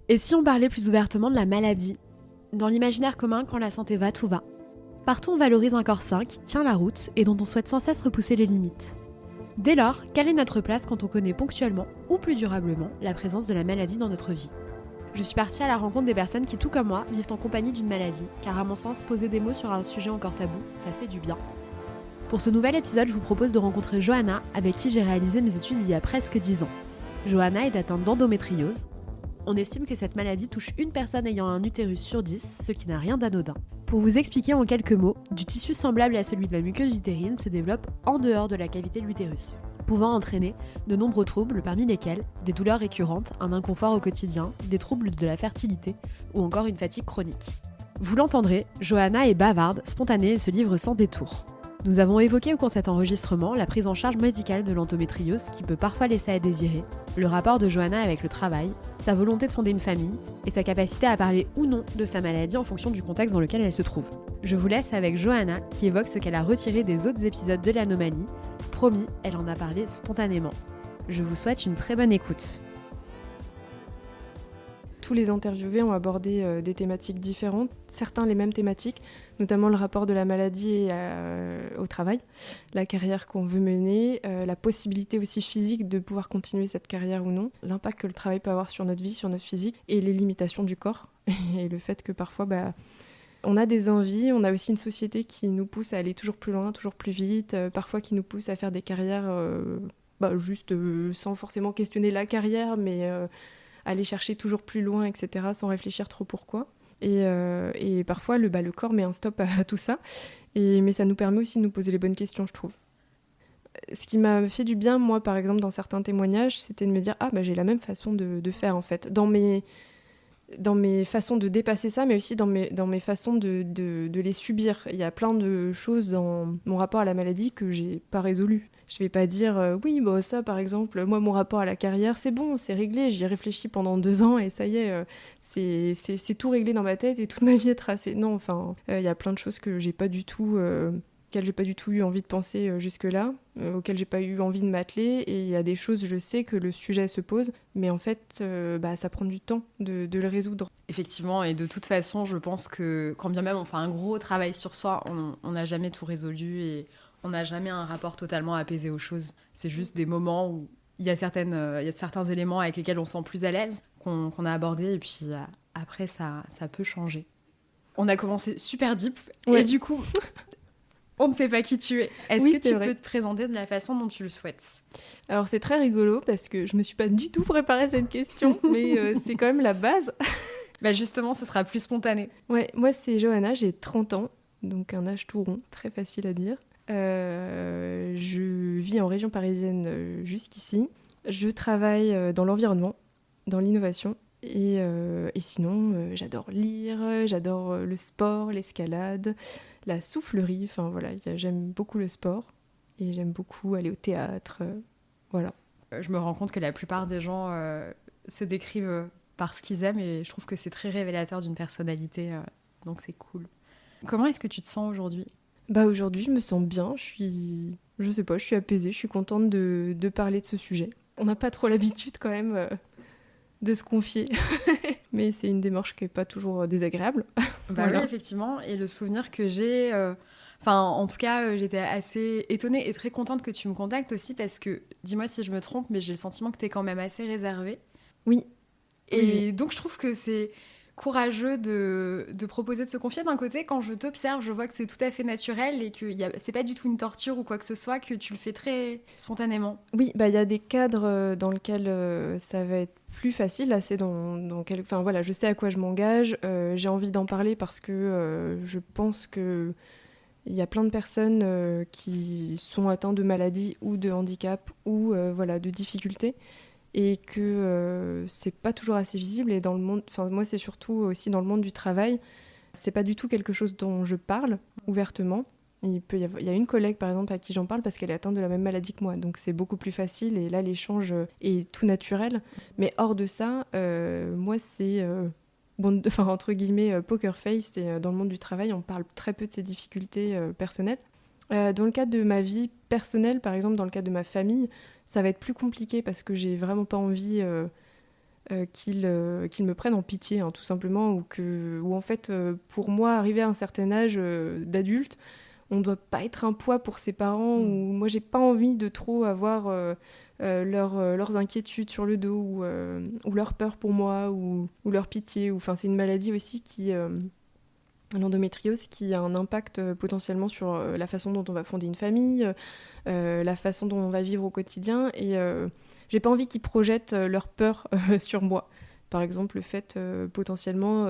Et si on parlait plus ouvertement de la maladie? Dans l'imaginaire commun, quand la santé va, tout va. Partout on valorise un corps sain qui tient la route et dont on souhaite sans cesse repousser les limites. Dès lors, quelle est notre place quand on connaît ponctuellement, ou plus durablement, la présence de la maladie dans notre vie? Je suis partie à la rencontre des personnes qui, tout comme moi, vivent en compagnie d'une maladie, car à mon sens, poser des mots sur un sujet encore tabou, ça fait du bien. Pour ce nouvel épisode, je vous propose de rencontrer Johanna, avec qui j'ai réalisé mes études il y a presque 10 ans. Johanna est atteinte d'endométriose. On estime que cette maladie touche une personne ayant un utérus sur 10, ce qui n'a rien d'anodin. Pour vous expliquer en quelques mots, du tissu semblable à celui de la muqueuse utérine se développe en dehors de la cavité de l'utérus, pouvant entraîner de nombreux troubles parmi lesquels des douleurs récurrentes, un inconfort au quotidien, des troubles de la fertilité ou encore une fatigue chronique. Vous l'entendrez, Johanna est bavarde, spontanée et se livre sans détour. Nous avons évoqué au cours de cet enregistrement la prise en charge médicale de l'endométriose qui peut parfois laisser à désirer, le rapport de Johanna avec le travail, sa volonté de fonder une famille et sa capacité à parler ou non de sa maladie en fonction du contexte dans lequel elle se trouve. Je vous laisse avec Johanna qui évoque ce qu'elle a retiré des autres épisodes de l'anomalie. Promis, elle en a parlé spontanément. Je vous souhaite une très bonne écoute. Tous les interviewés ont abordé des thématiques différentes, certains les mêmes thématiques, notamment le rapport de la maladie au travail, la carrière qu'on veut mener, la possibilité aussi physique de pouvoir continuer cette carrière ou non, l'impact que le travail peut avoir sur notre vie, sur notre physique, et les limitations du corps, et le fait que parfois on a des envies, on a aussi une société qui nous pousse à aller toujours plus loin, toujours plus vite, parfois qui nous pousse à faire des carrières juste sans forcément questionner la carrière, mais aller chercher toujours plus loin, etc., sans réfléchir trop pourquoi. Et parfois, le corps met un stop à tout ça. Mais ça nous permet aussi de nous poser les bonnes questions, je trouve. Ce qui m'a fait du bien, moi, par exemple, dans certains témoignages, c'était de me dire « Ah, j'ai la même façon de faire, en fait. » Dans mes façons de dépasser ça, mais aussi dans mes façons de les subir. Il y a plein de choses dans mon rapport à la maladie que j'ai pas résolues. Je vais pas dire oui, ça par exemple, moi mon rapport à la carrière, c'est bon, c'est réglé, j'y ai réfléchi pendant 2 ans et ça y est, c'est tout réglé dans ma tête et toute ma vie est tracée. Non, enfin, il y a plein de choses que j'ai pas du tout... auxquelles j'ai pas du tout eu envie de penser jusque-là, auxquelles j'ai pas eu envie de m'atteler, et il y a des choses, je sais que le sujet se pose, mais en fait, ça prend du temps de le résoudre. Effectivement, et de toute façon, je pense que quand bien même on fait un gros travail sur soi, on n'a jamais tout résolu et on n'a jamais un rapport totalement apaisé aux choses. C'est juste des moments où il y a certains éléments avec lesquels on se sent plus à l'aise, qu'on a abordés, et puis après, ça peut changer. On a commencé super deep, Ouais. et du coup... On ne sait pas qui tu es. Est-ce Oui, que tu vrai. peux te présenter de la façon dont tu le souhaites? Alors c'est très rigolo parce que je me suis pas du tout préparé cette question, mais c'est quand même la base. Justement, ce sera plus spontané. Ouais, moi c'est Johanna, j'ai 30 ans, donc un âge tout rond, très facile à dire. Je vis en région parisienne jusqu'ici. Je travaille dans l'environnement, dans l'innovation. Et sinon, j'adore lire, j'adore le sport, l'escalade, la soufflerie. Enfin voilà, j'aime beaucoup le sport et j'aime beaucoup aller au théâtre. Voilà. Je me rends compte que la plupart des gens se décrivent par ce qu'ils aiment et je trouve que c'est très révélateur d'une personnalité, donc c'est cool. Comment est-ce que tu te sens aujourd'hui ? Aujourd'hui, je me sens bien, je sais pas, je suis apaisée, je suis contente de parler de ce sujet. On n'a pas trop l'habitude quand même de se confier, mais c'est une démarche qui n'est pas toujours désagréable. Voilà. Oui, effectivement, et le souvenir que j'ai... en tout cas, j'étais assez étonnée et très contente que tu me contactes aussi parce que, dis-moi si je me trompe, mais j'ai le sentiment que tu es quand même assez réservée. Oui. Et donc, je trouve que c'est courageux de proposer de se confier. D'un côté, quand je t'observe, je vois que c'est tout à fait naturel et que c'est pas du tout une torture ou quoi que ce soit, que tu le fais très spontanément. Oui, il y a des cadres dans lesquels ça va être plus facile. Là, c'est je sais à quoi je m'engage. J'ai envie d'en parler parce que je pense que il y a plein de personnes qui sont atteintes de maladies ou de handicap ou de difficultés et que c'est pas toujours assez visible. Et dans le monde, moi c'est surtout aussi dans le monde du travail, c'est pas du tout quelque chose dont je parle ouvertement. Il y a une collègue par exemple à qui j'en parle parce qu'elle est atteinte de la même maladie que moi, donc c'est beaucoup plus facile et là l'échange est tout naturel. Mais hors de ça, moi c'est entre guillemets poker face, et dans le monde du travail on parle très peu de ses difficultés personnelles. Dans le cadre de ma vie personnelle, par exemple dans le cadre de ma famille, ça va être plus compliqué parce que j'ai vraiment pas envie qu'ils me prennent en pitié, hein, tout simplement, ou en fait, pour moi, arriver à un certain âge d'adulte, on ne doit pas être un poids pour ses parents, ou moi, j'ai pas envie de trop avoir leurs inquiétudes sur le dos, ou leur peur pour moi, ou leur pitié. Enfin, c'est une maladie aussi l'endométriose qui a un impact potentiellement sur la façon dont on va fonder une famille, la façon dont on va vivre au quotidien. Et j'ai pas envie qu'ils projettent leur peur sur moi. Par exemple, le fait potentiellement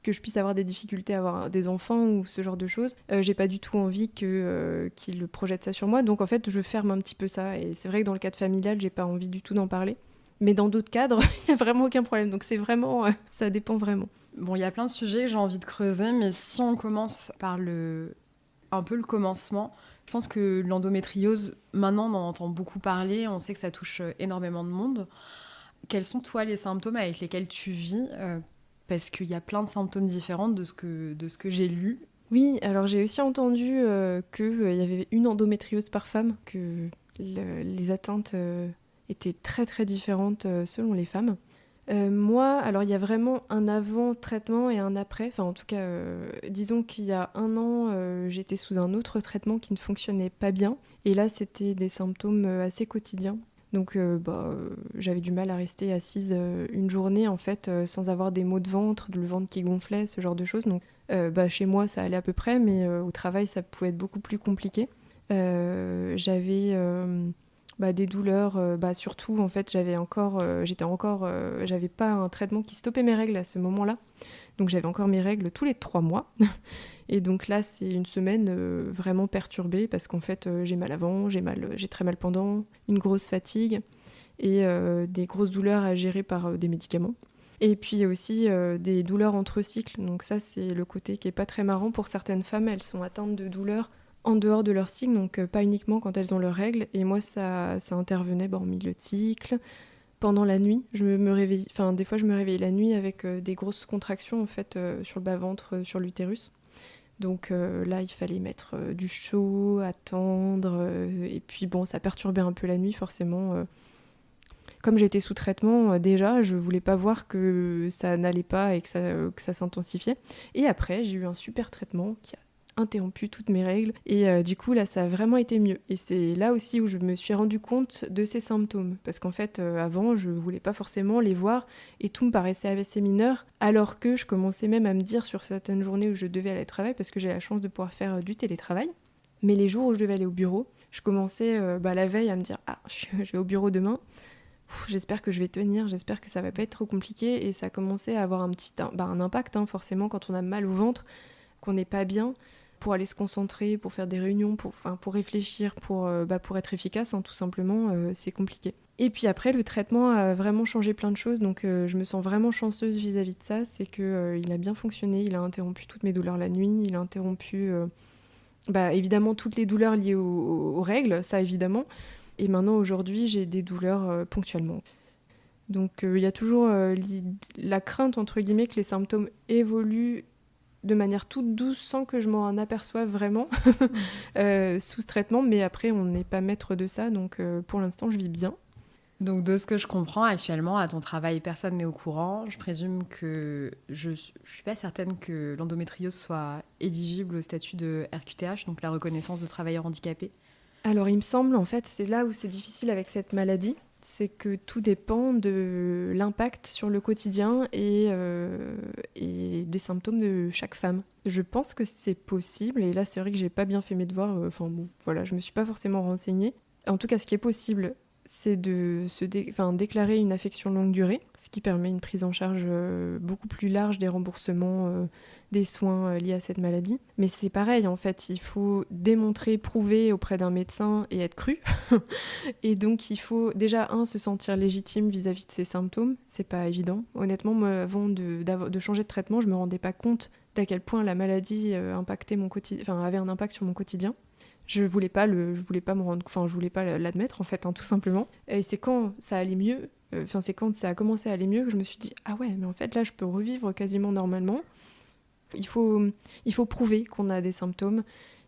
que je puisse avoir des difficultés à avoir des enfants ou ce genre de choses. J'ai pas du tout envie qu'ils projettent ça sur moi. Donc en fait, je ferme un petit peu ça. Et c'est vrai que dans le cadre familial, j'ai pas envie du tout d'en parler. Mais dans d'autres cadres, il n'y a vraiment aucun problème. Donc c'est vraiment... ça dépend vraiment. Bon, il y a plein de sujets que j'ai envie de creuser, mais si on commence par un peu le commencement, je pense que l'endométriose, maintenant, on en entend beaucoup parler, on sait que ça touche énormément de monde. Quels sont, toi, les symptômes avec lesquels tu vis parce qu'il y a plein de symptômes différents de ce que j'ai lu. Oui, alors j'ai aussi entendu qu'il y avait une endométriose par femme, que les atteintes étaient très très différentes selon les femmes. Moi, alors il y a vraiment un avant-traitement et un après. Enfin, en tout cas, disons qu'il y a 1 an, j'étais sous un autre traitement qui ne fonctionnait pas bien. Et là, c'était des symptômes assez quotidiens. Donc, j'avais du mal à rester assise une journée, en fait, sans avoir des maux de ventre, le ventre qui gonflait, ce genre de choses. Donc, chez moi, ça allait à peu près, mais au travail, ça pouvait être beaucoup plus compliqué. J'avais... des douleurs, surtout en fait j'avais pas un traitement qui stoppait mes règles à ce moment-là, donc j'avais encore mes règles tous les 3 mois et donc là c'est une semaine vraiment perturbée parce qu'en fait j'ai mal avant, j'ai très mal pendant, une grosse fatigue et des grosses douleurs à gérer par des médicaments. Et puis aussi des douleurs entre cycles, donc ça c'est le côté qui est pas très marrant pour certaines femmes, elles sont atteintes de douleurs en dehors de leur cycle, donc pas uniquement quand elles ont leurs règles. Et moi, ça intervenait en milieu de cycle, pendant la nuit. Des fois, je me réveillais la nuit avec des grosses contractions en fait sur le bas-ventre, sur l'utérus. Donc là, il fallait mettre du chaud, attendre. Et puis bon, ça perturbait un peu la nuit, forcément. Comme j'étais sous traitement, déjà, je voulais pas voir que ça n'allait pas et que ça s'intensifiait. Et après, j'ai eu un super traitement qui a interrompu toutes mes règles et du coup là ça a vraiment été mieux et c'est là aussi où je me suis rendu compte de ces symptômes parce qu'en fait avant je voulais pas forcément les voir et tout me paraissait assez mineur alors que je commençais même à me dire sur certaines journées où je devais aller au travail parce que j'ai la chance de pouvoir faire du télétravail, mais les jours où je devais aller au bureau je commençais la veille à me dire je vais au bureau demain. J'espère que je vais tenir, j'espère que ça va pas être trop compliqué et ça commençait à avoir un impact forcément quand on a mal au ventre, qu'on n'est pas bien, pour aller se concentrer, pour faire des réunions, pour réfléchir, pour être efficace, tout simplement, c'est compliqué. Et puis après, le traitement a vraiment changé plein de choses, donc je me sens vraiment chanceuse vis-à-vis de ça, c'est qu'il a bien fonctionné, il a interrompu toutes mes douleurs la nuit, il a interrompu évidemment toutes les douleurs liées aux règles, ça évidemment, et maintenant aujourd'hui j'ai des douleurs ponctuellement. Donc il y a toujours la crainte entre guillemets que les symptômes évoluent de manière toute douce sans que je m'en aperçoive vraiment sous ce traitement, mais après on n'est pas maître de ça, donc pour l'instant je vis bien. Donc de ce que je comprends actuellement, à ton travail, personne n'est au courant. Je présume que je suis pas certaine que l'endométriose soit éligible au statut de RQTH, donc la reconnaissance de travailleur handicapé. Alors il me semble, en fait, c'est là où c'est difficile avec cette maladie, c'est que tout dépend de l'impact sur le quotidien et des symptômes de chaque femme. Je pense que c'est possible, et là c'est vrai que j'ai pas bien fait mes devoirs, je me suis pas forcément renseignée. En tout cas, ce qui est possible, c'est de déclarer une affection longue durée, ce qui permet une prise en charge beaucoup plus large des remboursements des soins liés à cette maladie. Mais c'est pareil, en fait, il faut démontrer, prouver auprès d'un médecin et être cru. Et donc, il faut déjà, se sentir légitime vis-à-vis de ses symptômes. C'est pas évident. Honnêtement, moi, avant de changer de traitement, je me rendais pas compte d'à quel point la maladie avait un impact sur mon quotidien. Je voulais pas l'admettre en fait, tout simplement. Et c'est quand ça allait mieux, c'est quand ça a commencé à aller mieux que je me suis dit ah ouais, mais en fait là je peux revivre quasiment normalement. Il faut prouver qu'on a des symptômes,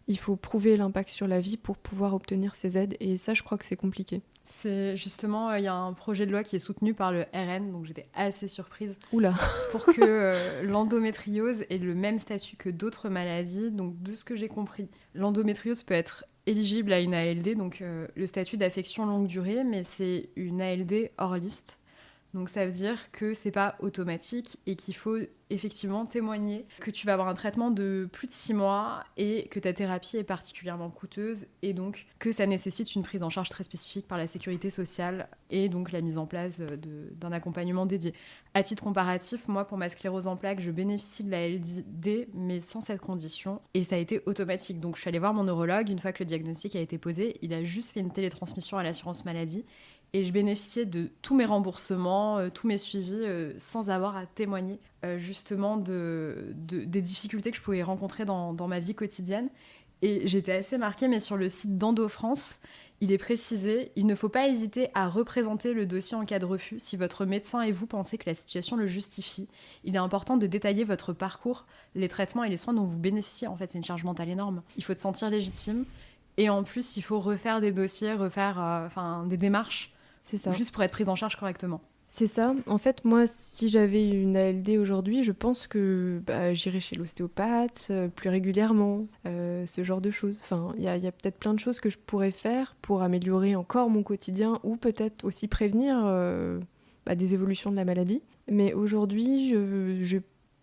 il faut prouver l'impact sur la vie pour pouvoir obtenir ces aides. Et ça, je crois que c'est compliqué. C'est justement, il y a un projet de loi qui est soutenu par le RN, donc j'étais assez surprise Oula. pour que l'endométriose ait le même statut que d'autres maladies. Donc de ce que j'ai compris, l'endométriose peut être éligible à une ALD, donc le statut d'affection longue durée, mais c'est une ALD hors liste. Donc ça veut dire que c'est pas automatique et qu'il faut effectivement témoigner que tu vas avoir un traitement de plus de 6 mois et que ta thérapie est particulièrement coûteuse et donc que ça nécessite une prise en charge très spécifique par la sécurité sociale et donc la mise en place d'un accompagnement dédié. À titre comparatif, moi pour ma sclérose en plaques, je bénéficie de la LD mais sans cette condition et ça a été automatique. Donc je suis allée voir mon neurologue une fois que le diagnostic a été posé, il a juste fait une télétransmission à l'assurance maladie. Et je bénéficiais de tous mes remboursements, tous mes suivis, sans avoir à témoigner justement des difficultés que je pouvais rencontrer dans ma vie quotidienne. Et j'étais assez marquée, mais sur le site d'EndoFrance, il est précisé, il ne faut pas hésiter à représenter le dossier en cas de refus si votre médecin et vous pensez que la situation le justifie. Il est important de détailler votre parcours, les traitements et les soins dont vous bénéficiez. En fait, c'est une charge mentale énorme. Il faut te sentir légitime. Et en plus, il faut refaire des dossiers, refaire des démarches. C'est ça. Juste pour être prise en charge correctement. C'est ça. En fait, moi, si j'avais une ALD aujourd'hui, je pense que j'irais chez l'ostéopathe plus régulièrement, ce genre de choses. Enfin, il y a peut-être plein de choses que je pourrais faire pour améliorer encore mon quotidien ou peut-être aussi prévenir des évolutions de la maladie. Mais aujourd'hui, je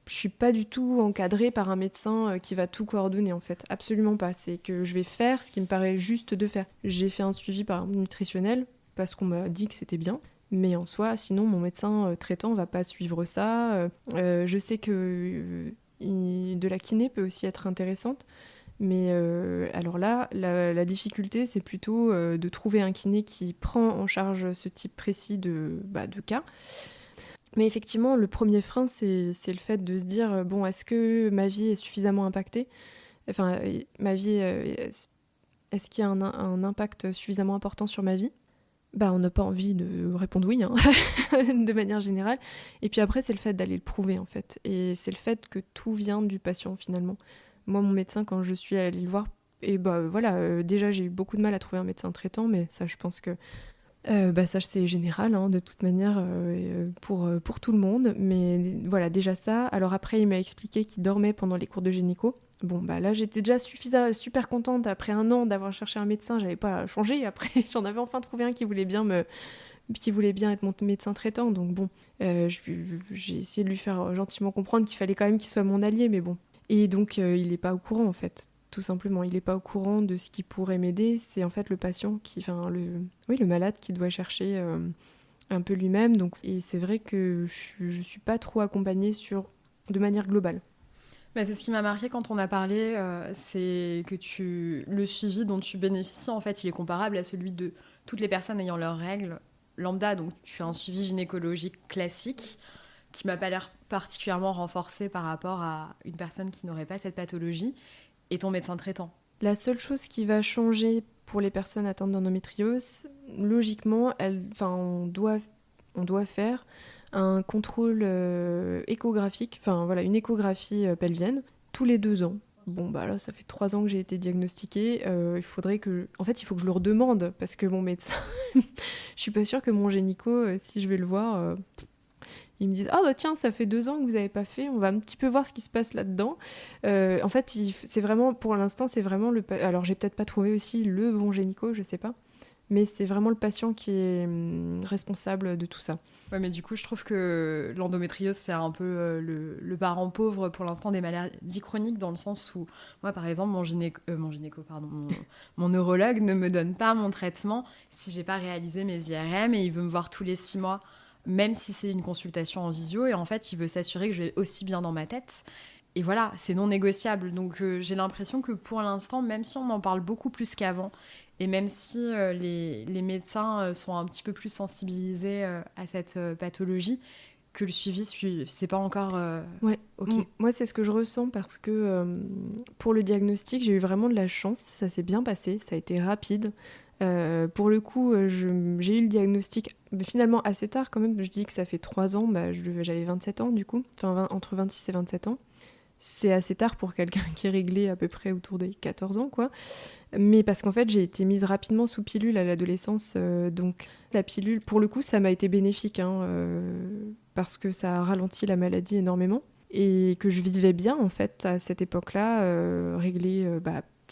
suis pas du tout encadrée par un médecin qui va tout coordonner, en fait. Absolument pas. C'est que je vais faire ce qui me paraît juste de faire. J'ai fait un suivi par exemple nutritionnel parce qu'on m'a dit que c'était bien. Mais en soi, sinon, mon médecin traitant va pas suivre ça. Je sais que de la kiné peut aussi être intéressante. Mais alors là, la difficulté, c'est plutôt de trouver un kiné qui prend en charge ce type précis de cas. Mais effectivement, le premier frein, c'est le fait de se dire, bon, est-ce que ma vie est suffisamment impactée ? Enfin, ma vie, est-ce qu'il y a un impact suffisamment important sur ma vie ? On n'a pas envie de répondre oui, hein, de manière générale. Et puis après, c'est le fait d'aller le prouver, en fait. Et c'est le fait que tout vient du patient, finalement. Moi, mon médecin, quand je suis allée le voir, et déjà, j'ai eu beaucoup de mal à trouver un médecin traitant, mais ça, je pense que ça, c'est général, hein, de toute manière, pour tout le monde. Mais voilà, déjà ça. Alors après, il m'a expliqué qu'il dormait pendant les cours de gynéco. Bon, là, j'étais déjà super contente. Après 1 an d'avoir cherché un médecin, j'allais pas changer. Après, j'en avais enfin trouvé un qui voulait bien être mon médecin traitant. Donc bon, j'ai essayé de lui faire gentiment comprendre qu'il fallait quand même qu'il soit mon allié, mais bon. Et donc, il est pas au courant, en fait. Tout simplement, il est pas au courant de ce qui pourrait m'aider. C'est en fait le patient le malade qui doit chercher un peu lui-même. Donc, et c'est vrai que je suis pas trop accompagnée de manière globale. C'est ce qui m'a marqué quand on a parlé, c'est que le suivi dont tu bénéficies, en fait, il est comparable à celui de toutes les personnes ayant leurs règles lambda. Donc, tu as un suivi gynécologique classique qui m'a pas l'air particulièrement renforcé par rapport à une personne qui n'aurait pas cette pathologie et ton médecin traitant. La seule chose qui va changer pour les personnes atteintes d'endométriose, logiquement, on doit faire un contrôle échographique, une échographie pelvienne, tous les 2 ans. Bon, là, ça fait 3 ans que j'ai été diagnostiquée. Il faut que je le redemande, parce que mon médecin, je suis pas sûre que mon gynéco, si je vais le voir, ils me disent « Ah tiens, ça fait 2 ans que vous n'avez pas fait, on va un petit peu voir ce qui se passe là-dedans. » En fait, c'est vraiment, pour l'instant, c'est vraiment alors, j'ai peut-être pas trouvé aussi le bon gynéco, je sais pas. Mais c'est vraiment le patient qui est responsable de tout ça. Ouais, mais du coup, je trouve que l'endométriose, c'est un peu le parent pauvre pour l'instant des maladies chroniques, dans le sens où, moi, par exemple, mon neurologue ne me donne pas mon traitement si j'ai pas réalisé mes IRM, et il veut me voir tous les 6 mois, même si c'est une consultation en visio, et en fait, il veut s'assurer que je vais aussi bien dans ma tête. Et voilà, c'est non négociable. Donc, j'ai l'impression que pour l'instant, même si on en parle beaucoup plus qu'avant, et même si les médecins sont un petit peu plus sensibilisés à cette pathologie, que le suivi, c'est pas encore ouais. OK. Moi, c'est ce que je ressens parce que pour le diagnostic, j'ai eu vraiment de la chance. Ça s'est bien passé, ça a été rapide. Pour le coup, j'ai eu le diagnostic finalement assez tard quand même. Je dis que ça fait 3 ans, j'avais 27 ans du coup, entre 26 et 27 ans. C'est assez tard pour quelqu'un qui est réglé à peu près autour des 14 ans, quoi. Mais parce qu'en fait, j'ai été mise rapidement sous pilule à l'adolescence. Donc la pilule, pour le coup, ça m'a été bénéfique, parce que ça a ralenti la maladie énormément. Et que je vivais bien, en fait, à cette époque-là, réglée,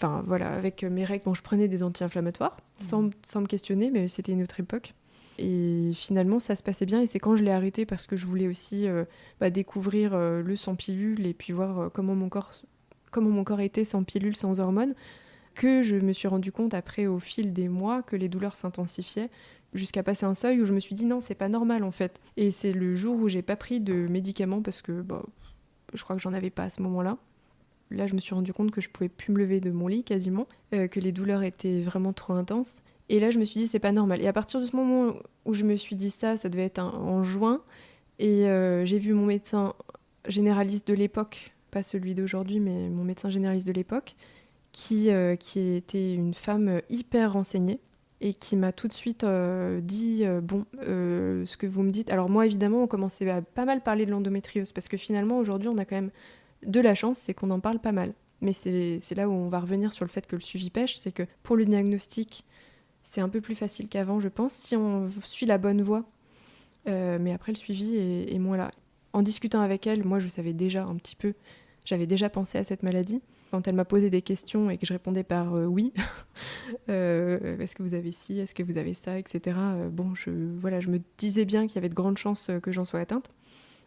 avec mes règles. Bon, je prenais des anti-inflammatoires, sans me questionner, mais c'était une autre époque. Et finalement, ça se passait bien. Et c'est quand je l'ai arrêté, parce que je voulais aussi découvrir le sans pilule et puis voir comment mon corps était sans pilule, sans hormones, que je me suis rendu compte après, au fil des mois, que les douleurs s'intensifiaient jusqu'à passer un seuil où je me suis dit non, c'est pas normal en fait. Et c'est le jour où j'ai pas pris de médicaments parce que je crois que j'en avais pas à ce moment-là. Là, je me suis rendu compte que je pouvais plus me lever de mon lit quasiment, que les douleurs étaient vraiment trop intenses. Et là, je me suis dit, c'est pas normal. Et à partir de ce moment où je me suis dit ça devait être en juin. Et j'ai vu mon médecin généraliste de l'époque, pas celui d'aujourd'hui, mais mon médecin généraliste de l'époque, qui était une femme hyper renseignée et qui m'a tout de suite dit ce que vous me dites. Alors moi, évidemment, on commençait à pas mal parler de l'endométriose parce que finalement, aujourd'hui, on a quand même de la chance, c'est qu'on en parle pas mal. Mais c'est là où on va revenir sur le fait que le suivi pêche, c'est que pour le diagnostic, c'est un peu plus facile qu'avant, je pense, si on suit la bonne voie. Mais après, le suivi est moins là. En discutant avec elle, moi, je savais déjà un petit peu, j'avais déjà pensé à cette maladie. Quand elle m'a posé des questions et que je répondais par oui, est-ce que vous avez ci, est-ce que vous avez ça, etc. Je me disais bien qu'il y avait de grandes chances que j'en sois atteinte.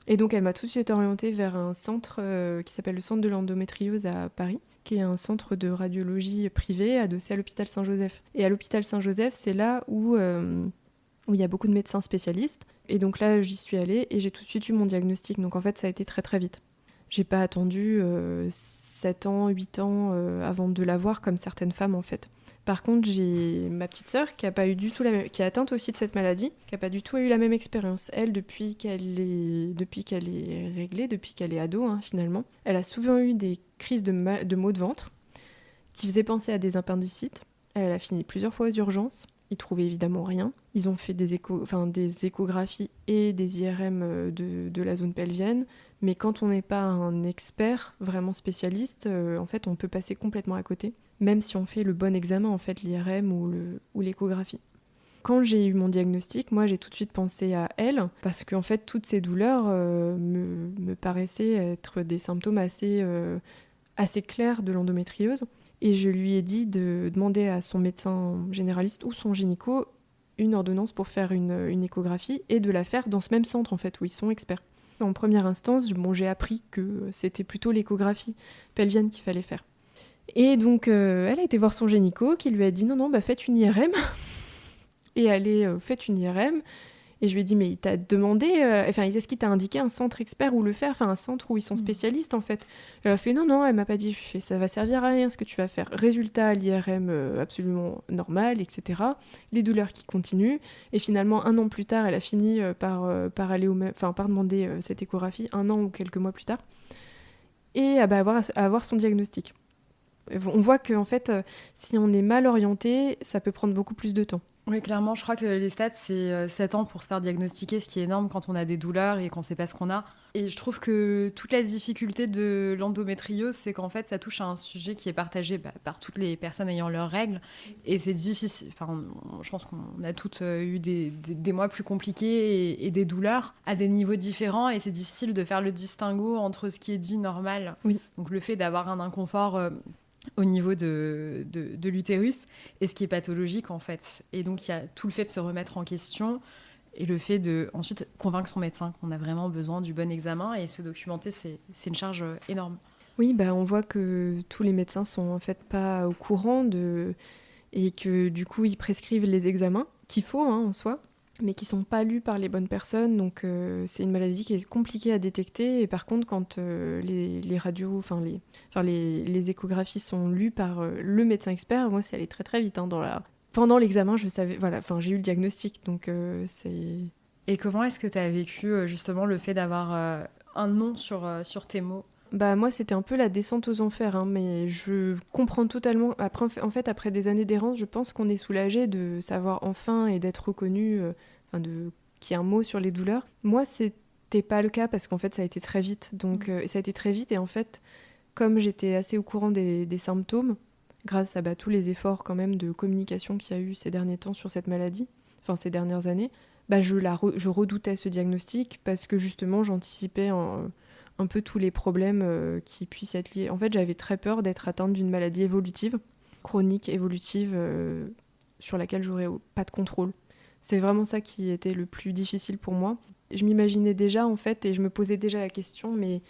Et donc, elle m'a tout de suite orientée vers un centre qui s'appelle le Centre de l'endométriose à Paris, qui est un centre de radiologie privé adossé à l'hôpital Saint-Joseph. Et à l'hôpital Saint-Joseph, c'est là où il y a beaucoup de médecins spécialistes. Et donc là, j'y suis allée et j'ai tout de suite eu mon diagnostic. Donc en fait, ça a été très très vite. J'ai pas attendu 7 ans, 8 ans avant de l'avoir comme certaines femmes en fait. Par contre, j'ai ma petite sœur qui a pas eu du tout qui est atteinte aussi de cette maladie, qui a pas du tout eu la même expérience. Elle, depuis qu'elle est réglée, depuis qu'elle est ado finalement, elle a souvent eu des crises de maux de ventre qui faisaient penser à des appendicites. Elle a fini plusieurs fois aux urgences. Ils trouvaient évidemment rien. Ils ont fait des échographies et des IRM de la zone pelvienne. Mais quand on n'est pas un expert vraiment spécialiste, en fait, on peut passer complètement à côté, même si on fait le bon examen, en fait, l'IRM ou l'échographie. Quand j'ai eu mon diagnostic, moi, j'ai tout de suite pensé à elle, parce qu'en fait, toutes ces douleurs me paraissaient être des symptômes assez clairs de l'endométriose. Et je lui ai dit de demander à son médecin généraliste ou son gynéco une ordonnance pour faire une échographie et de la faire dans ce même centre, en fait, où ils sont experts. En première instance, j'ai appris que c'était plutôt l'échographie pelvienne qu'il fallait faire. Et donc, elle a été voir son gynéco qui lui a dit non, faites une IRM. Et elle est faites une IRM. Et je lui ai dit, mais il t'a demandé, est-ce qu'il t'a indiqué un centre expert où le faire, un centre où ils sont spécialistes en fait. Elle a fait non, elle m'a pas dit. Je fais, ça va servir à rien ce que tu vas faire. Résultat, l'IRM absolument normal, etc. Les douleurs qui continuent. Et finalement, 1 an plus tard, elle a fini par aller par demander cette échographie 1 an ou quelques mois plus tard. Et avoir son diagnostic. On voit qu'en fait, si on est mal orienté, ça peut prendre beaucoup plus de temps. Oui, clairement, je crois que les stats, c'est 7 ans pour se faire diagnostiquer, ce qui est énorme quand on a des douleurs et qu'on ne sait pas ce qu'on a. Et je trouve que toute la difficulté de l'endométriose, c'est qu'en fait, ça touche à un sujet qui est partagé par toutes les personnes ayant leurs règles. Et c'est difficile. Je pense qu'on a toutes eu des mois plus compliqués et des douleurs à des niveaux différents. Et c'est difficile de faire le distinguo entre ce qui est dit normal. Oui. Donc le fait d'avoir un inconfort au niveau de l'utérus et ce qui est pathologique en fait. Et donc il y a tout le fait de se remettre en question et le fait de ensuite convaincre son médecin qu'on a vraiment besoin du bon examen et se documenter, c'est une charge énorme. Oui, on voit que tous les médecins sont en fait pas au courant et que du coup ils prescrivent les examens qu'il faut en soi, mais qui sont pas lus par les bonnes personnes. Donc c'est une maladie qui est compliquée à détecter. Et par contre, quand les radios, les échographies sont lues par le médecin expert, moi, c'est allé très très vite. Pendant l'examen, je savais, j'ai eu le diagnostic. Donc c'est. Et comment est-ce que tu as vécu justement le fait d'avoir un nom sur tes mots ? Moi, c'était un peu la descente aux enfers, mais je comprends totalement. Après des années d'errance, je pense qu'on est soulagé de savoir enfin et d'être reconnu, qu'il y a un mot sur les douleurs. Moi, c'était c'était pas le cas parce qu'en fait ça a été très vite. Donc ça a été très vite et en fait, comme j'étais assez au courant des symptômes, grâce à tous les efforts quand même de communication qu'il y a eu ces derniers temps sur cette maladie, enfin ces dernières années, je redoutais ce diagnostic parce que justement j'anticipais un peu tous les problèmes qui puissent être liés. En fait, j'avais très peur d'être atteinte d'une maladie évolutive, chronique évolutive, sur laquelle j'aurais pas de contrôle. C'est vraiment ça qui était le plus difficile pour moi. Je m'imaginais déjà en fait et je me posais déjà la question, mais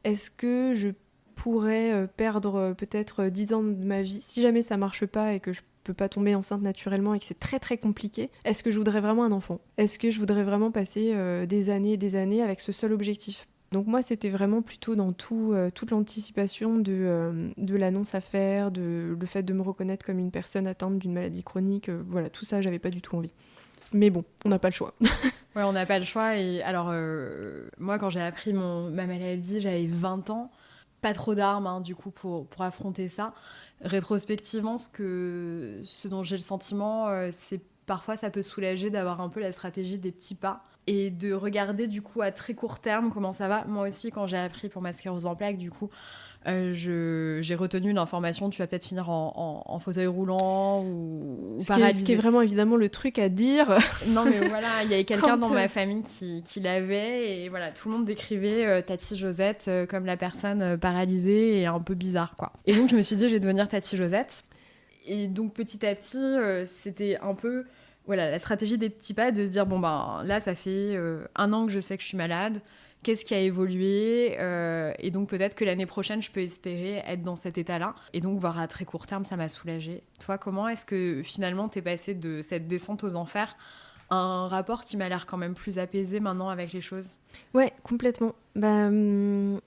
est-ce que je pourrais perdre peut-être 10 ans de ma vie si jamais ça marche pas et que je peux pas tomber enceinte naturellement et que c'est très très compliqué? Est-ce que je voudrais vraiment un enfant? Est-ce que je voudrais vraiment passer des années et des années avec ce seul objectif? Donc moi, c'était vraiment plutôt dans toute l'anticipation de l'annonce à faire, le fait de me reconnaître comme une personne atteinte d'une maladie chronique. Voilà, tout ça, j'avais pas du tout envie. Mais bon, on n'a pas le choix. Ouais, on n'a pas le choix. Et alors, moi, quand j'ai appris ma maladie, j'avais 20 ans. Pas trop d'armes, du coup, pour affronter ça. Rétrospectivement, ce dont j'ai le sentiment, c'est parfois ça peut soulager d'avoir un peu la stratégie des petits pas et de regarder, du coup, à très court terme comment ça va. Moi aussi, quand j'ai appris pour ma sclérose en plaques, du coup, j'ai retenu l'information, tu vas peut-être finir en fauteuil roulant ou paralysé. Ce qui est vraiment évidemment le truc à dire. Non mais voilà, il y avait quelqu'un dans ma famille qui l'avait et voilà, tout le monde décrivait Tati Josette comme la personne paralysée et un peu bizarre quoi. Et donc je me suis dit je vais devenir Tati Josette. Et donc petit à petit, c'était un peu voilà, la stratégie des petits pas de se dire bon ben là ça fait 1 an que je sais que je suis malade. Qu'est-ce qui a évolué et donc peut-être que l'année prochaine, je peux espérer être dans cet état-là. Et donc, voir à très court terme, ça m'a soulagée. Toi, comment est-ce que finalement, t'es passée de cette descente aux enfers à un rapport qui m'a l'air quand même plus apaisé maintenant avec les choses? Ouais, complètement.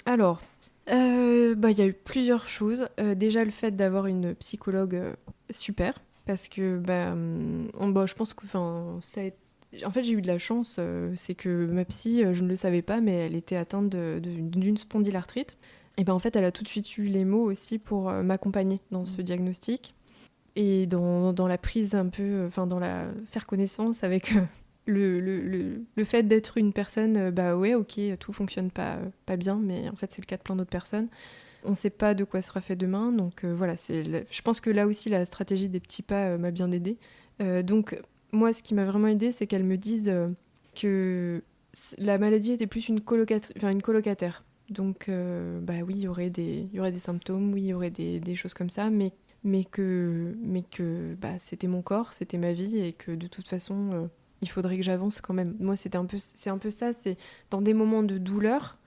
Alors, il y a eu plusieurs choses. Déjà, le fait d'avoir une psychologue super, parce que je pense que ça a été... En fait, j'ai eu de la chance, c'est que ma psy, je ne le savais pas, mais elle était atteinte d'une spondylarthrite. Et en fait, elle a tout de suite eu les mots aussi pour m'accompagner dans ce diagnostic. Et dans la prise un peu, dans la faire connaissance avec le fait d'être une personne, ouais, ok, tout fonctionne pas bien, mais en fait, c'est le cas de plein d'autres personnes. On ne sait pas de quoi sera fait demain, donc voilà, je pense que là aussi, la stratégie des petits pas m'a bien aidée. Donc, moi, ce qui m'a vraiment aidée, c'est qu'elle me dise que la maladie était plus une colocataire. Donc, oui, il y aurait des symptômes, oui, il y aurait des choses comme ça, mais que c'était mon corps, c'était ma vie, et que de toute façon, il faudrait que j'avance quand même. Moi, c'est un peu ça, c'est dans des moments de douleur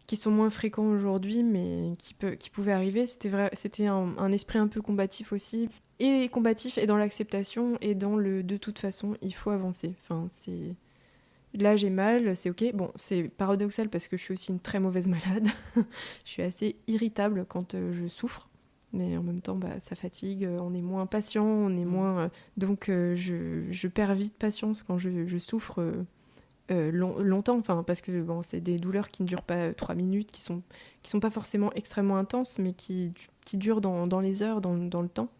qui sont moins fréquents aujourd'hui, mais qui pouvaient arriver. C'était un esprit un peu combatif aussi. Et combatif, et dans l'acceptation, et dans le de toute façon, il faut avancer. Là, j'ai mal, c'est ok. Bon, c'est paradoxal parce que je suis aussi une très mauvaise malade. Je suis assez irritable quand je souffre. Mais en même temps, ça fatigue, on est moins patient, on est moins... donc, je perds vite patience quand je souffre longtemps. Parce que c'est des douleurs qui ne durent pas 3 minutes, qui sont pas forcément extrêmement intenses, mais qui durent dans les heures, dans le temps.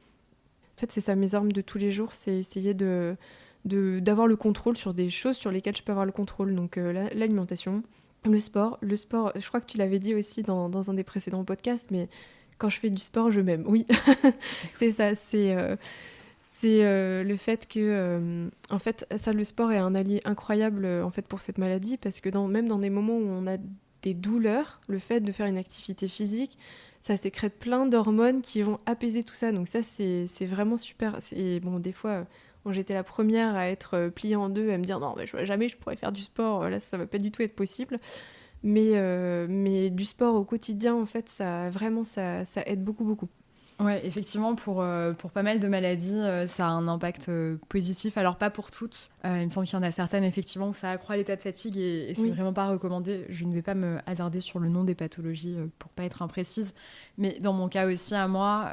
En fait, c'est ça, mes armes de tous les jours, c'est essayer d'avoir le contrôle sur des choses sur lesquelles je peux avoir le contrôle. Donc l'alimentation, le sport, je crois que tu l'avais dit aussi dans un des précédents podcasts, mais quand je fais du sport, je m'aime. Oui, c'est ça, c'est le fait que, en fait, ça, le sport est un allié incroyable en fait, pour cette maladie, parce que même dans des moments où on a des douleurs, le fait de faire une activité physique, ça sécrète plein d'hormones qui vont apaiser tout ça. Donc ça, c'est vraiment super. Des fois, j'étais la première à être pliée en deux, à me dire non, jamais je pourrais faire du sport. Là, ça va pas du tout être possible. Mais du sport au quotidien, en fait, ça aide beaucoup, beaucoup. Ouais, effectivement, pour pas mal de maladies, ça a un impact positif. Alors, pas pour toutes. Il me semble qu'il y en a certaines, effectivement, où ça accroît l'état de fatigue et c'est vraiment pas recommandé. Je ne vais pas me hasarder sur le nom des pathologies pour pas être imprécise. Mais dans mon cas aussi, à moi,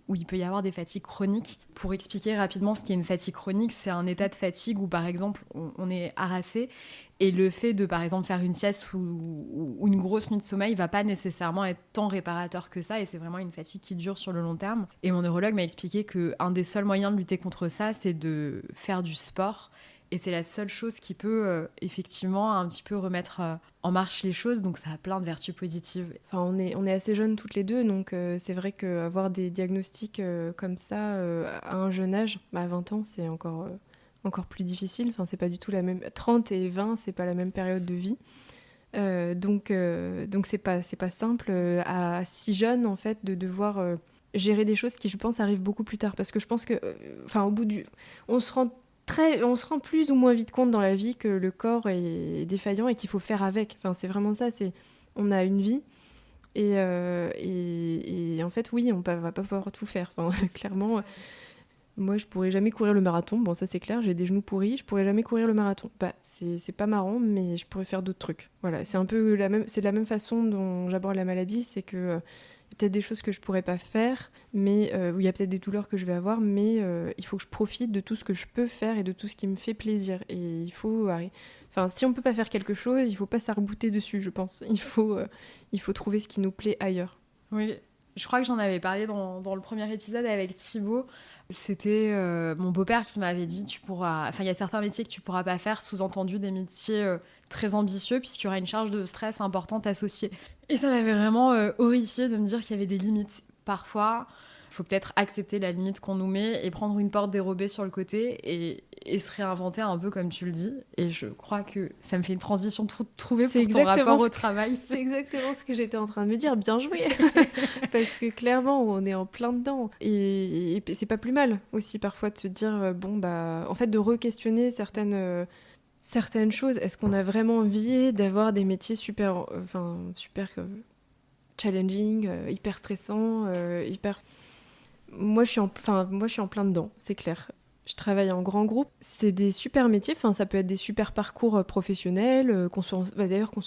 où il peut y avoir des fatigues chroniques. Pour expliquer rapidement ce qu'est une fatigue chronique, c'est un état de fatigue où, par exemple, on est harassé. Et le fait de, par exemple, faire une sieste ou une grosse nuit de sommeil va pas nécessairement être tant réparateur que ça. Et c'est vraiment une fatigue qui dure sur le long terme. Et mon neurologue m'a expliqué qu'un des seuls moyens de lutter contre ça, c'est de faire du sport Et c'est la seule chose qui peut effectivement un petit peu remettre en marche les choses. Donc ça a plein de vertus positives. Enfin, on est assez jeunes toutes les deux, donc c'est vrai qu'avoir des diagnostics comme ça à un jeune âge, à 20 ans, c'est encore plus difficile. Enfin, c'est pas du tout la même. 30 et 20, c'est pas la même période de vie. Donc c'est pas simple à si jeune en fait de devoir gérer des choses qui, je pense, arrivent beaucoup plus tard. Parce que je pense que, au bout du, on se rend plus ou moins vite compte dans la vie que le corps est défaillant et qu'il faut faire avec. Enfin, c'est vraiment ça. On a une vie et en fait, oui, va pas pouvoir tout faire. Enfin, clairement. Moi, je pourrais jamais courir le marathon. Bon, ça c'est clair, j'ai des genoux pourris. Je pourrais jamais courir le marathon. Bah, c'est pas marrant, mais je pourrais faire d'autres trucs. Voilà, c'est un peu c'est de la même façon dont j'aborde la maladie, c'est que y a peut-être des choses que je pourrais pas faire, mais où il y a peut-être des douleurs que je vais avoir, mais il faut que je profite de tout ce que je peux faire et de tout ce qui me fait plaisir. Et il faut, enfin, si on peut pas faire quelque chose, il faut pas s'arc-bouter dessus, je pense. Il faut trouver ce qui nous plaît ailleurs. Oui. Je crois que j'en avais parlé dans le premier épisode avec Thibaut. C'était mon beau-père qui m'avait dit il y a certains métiers que tu pourras pas faire, sous-entendu des métiers très ambitieux, puisqu'il y aura une charge de stress importante associée. Et ça m'avait vraiment horrifiée de me dire qu'il y avait des limites. Parfois, il faut peut-être accepter la limite qu'on nous met et prendre une porte dérobée sur le côté et se réinventer un peu comme tu le dis. Et je crois que ça me fait une transition trouvée pour ton rapport au travail. C'est exactement ce que j'étais en train de me dire. Bien joué. Parce que clairement, on est en plein dedans. Et c'est pas plus mal aussi parfois de se dire, en fait, de re-questionner certaines choses. Est-ce qu'on a vraiment envie d'avoir des métiers super challenging, hyper stressants, hyper... Moi, je suis en plein dedans, c'est clair. Je travaille en grand groupe. C'est des super métiers. Enfin, ça peut être des super parcours professionnels, qu'on soit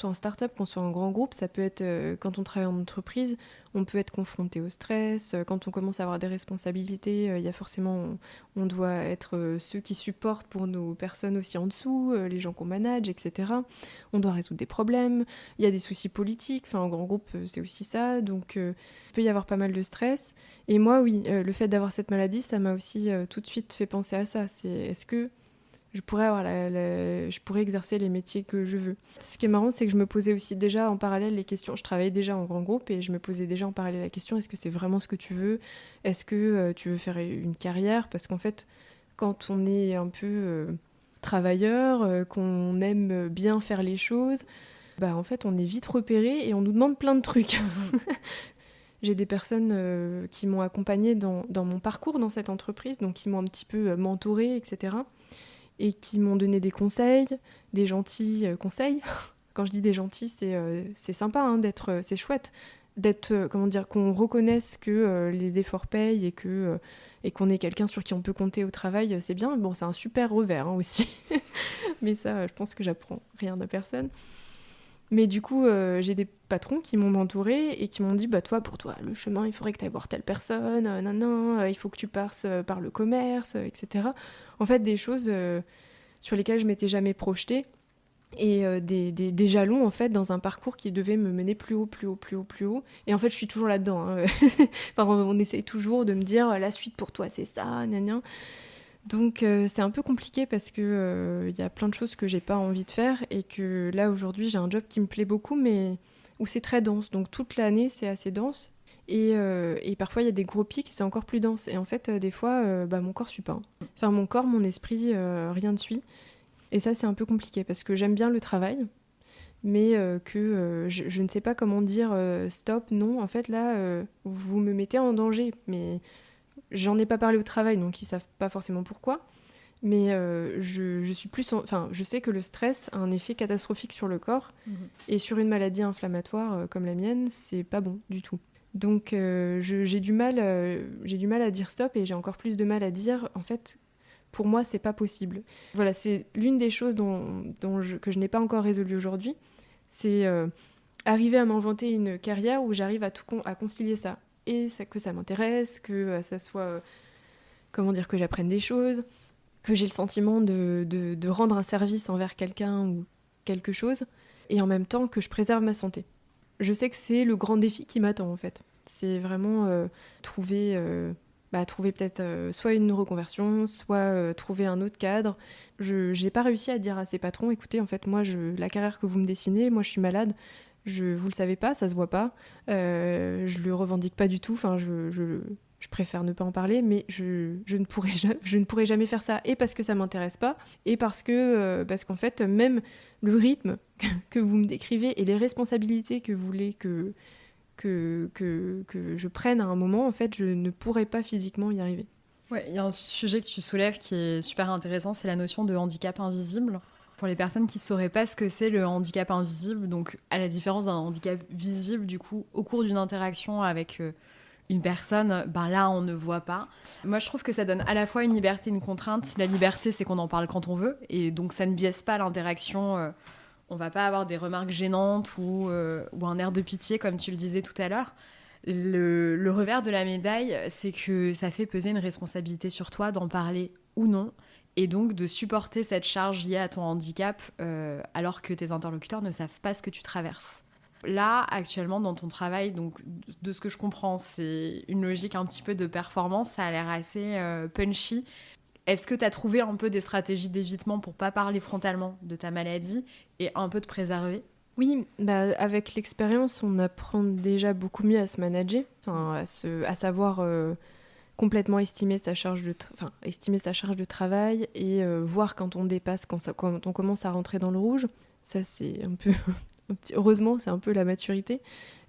en start-up, qu'on soit en grand groupe. Ça peut être, quand on travaille en entreprise, on peut être confronté au stress. Quand on commence à avoir des responsabilités, il y a forcément... On doit être ceux qui supportent pour nos personnes aussi en dessous, les gens qu'on manage, etc. On doit résoudre des problèmes. Il y a des soucis politiques. Enfin, en grand groupe, c'est aussi ça. Donc, il peut y avoir pas mal de stress. Et moi, oui, le fait d'avoir cette maladie, ça m'a aussi tout de suite fait penser à ça. Est-ce que je pourrais exercer les métiers que je veux. Ce qui est marrant, c'est que je me posais aussi déjà en parallèle les questions. Je travaillais déjà en grand groupe et je me posais déjà en parallèle la question, est-ce que c'est vraiment ce que tu veux ? Est-ce que tu veux faire une carrière ? Parce qu'en fait, quand on est un peu travailleur, qu'on aime bien faire les choses, en fait, on est vite repéré et on nous demande plein de trucs. J'ai des personnes qui m'ont accompagnée dans mon parcours dans cette entreprise, donc qui m'ont un petit peu mentorée, etc. Et qui m'ont donné des conseils, des gentils conseils. Quand je dis des gentils, c'est sympa, hein, c'est chouette d'être, qu'on reconnaisse que les efforts payent et qu'on est quelqu'un sur qui on peut compter au travail, c'est bien. Bon, c'est un super revers aussi, mais ça, je pense que j'apprends rien à personne. Mais du coup, j'ai des patrons qui m'ont mentorée et qui m'ont dit, pour toi, le chemin, il faudrait que tu ailles voir telle personne, il faut que tu passes par le commerce, etc. En fait, des choses sur lesquelles je m'étais jamais projetée et des jalons, en fait, dans un parcours qui devait me mener plus haut, plus haut, plus haut, plus haut. Et en fait, je suis toujours là-dedans. Hein. On essaye toujours de me dire, la suite pour toi, c'est ça, gna. Donc c'est un peu compliqué parce que y a plein de choses que j'ai pas envie de faire et que là aujourd'hui j'ai un job qui me plaît beaucoup mais où c'est très dense. Donc toute l'année c'est assez dense et parfois il y a des gros pics, c'est encore plus dense. Et en fait des fois mon corps suit pas. Enfin mon corps, mon esprit, rien ne suit. Et ça c'est un peu compliqué parce que j'aime bien le travail mais je ne sais pas comment dire stop, non, en fait là vous me mettez en danger. Mais j'en ai pas parlé au travail, donc ils savent pas forcément pourquoi. Mais je suis plus... je sais que le stress a un effet catastrophique sur le corps. Mmh. Et sur une maladie inflammatoire comme la mienne, c'est pas bon du tout. Donc j'ai du mal à dire stop et j'ai encore plus de mal à dire, en fait, pour moi, c'est pas possible. Voilà, c'est l'une des choses que je n'ai pas encore résolu aujourd'hui. C'est arriver à m'inventer une carrière où j'arrive à concilier ça. Et que ça m'intéresse, que ça soit, que j'apprenne des choses, que j'ai le sentiment de rendre un service envers quelqu'un ou quelque chose, et en même temps que je préserve ma santé. Je sais que c'est le grand défi qui m'attend, en fait. C'est vraiment trouver trouver peut-être soit une reconversion, soit trouver un autre cadre. Je n'ai pas réussi à dire à ses patrons, écoutez, en fait, moi, la carrière que vous me dessinez, moi, je suis malade. Vous le savez pas, ça se voit pas. Je le revendique pas du tout. Enfin, je préfère ne pas en parler, mais je ne pourrai jamais faire ça. Et parce que ça m'intéresse pas, et parce qu'en fait, même le rythme que vous me décrivez et les responsabilités que vous voulez que je prenne à un moment, en fait, je ne pourrai pas physiquement y arriver. Ouais, il y a un sujet que tu soulèves qui est super intéressant, c'est la notion de handicap invisible. Pour les personnes qui ne sauraient pas ce que c'est le handicap invisible, donc à la différence d'un handicap visible, du coup, au cours d'une interaction avec une personne, ben là, on ne voit pas. Moi, je trouve que ça donne à la fois une liberté et une contrainte. La liberté, c'est qu'on en parle quand on veut, et donc ça ne biaise pas l'interaction. On va pas avoir des remarques gênantes ou un air de pitié, comme tu le disais tout à l'heure. Le revers de la médaille, c'est que ça fait peser une responsabilité sur toi d'en parler ou non, et donc de supporter cette charge liée à ton handicap alors que tes interlocuteurs ne savent pas ce que tu traverses. Là, actuellement, dans ton travail, donc, de ce que je comprends, c'est une logique un petit peu de performance, ça a l'air assez punchy. Est-ce que tu as trouvé un peu des stratégies d'évitement pour pas parler frontalement de ta maladie et un peu te préserver ? Oui, avec l'expérience, on apprend déjà beaucoup mieux à se manager, à savoir complètement estimer sa charge de travail et voir quand on dépasse, quand on commence à rentrer dans le rouge. Ça, c'est un peu... heureusement, c'est un peu la maturité.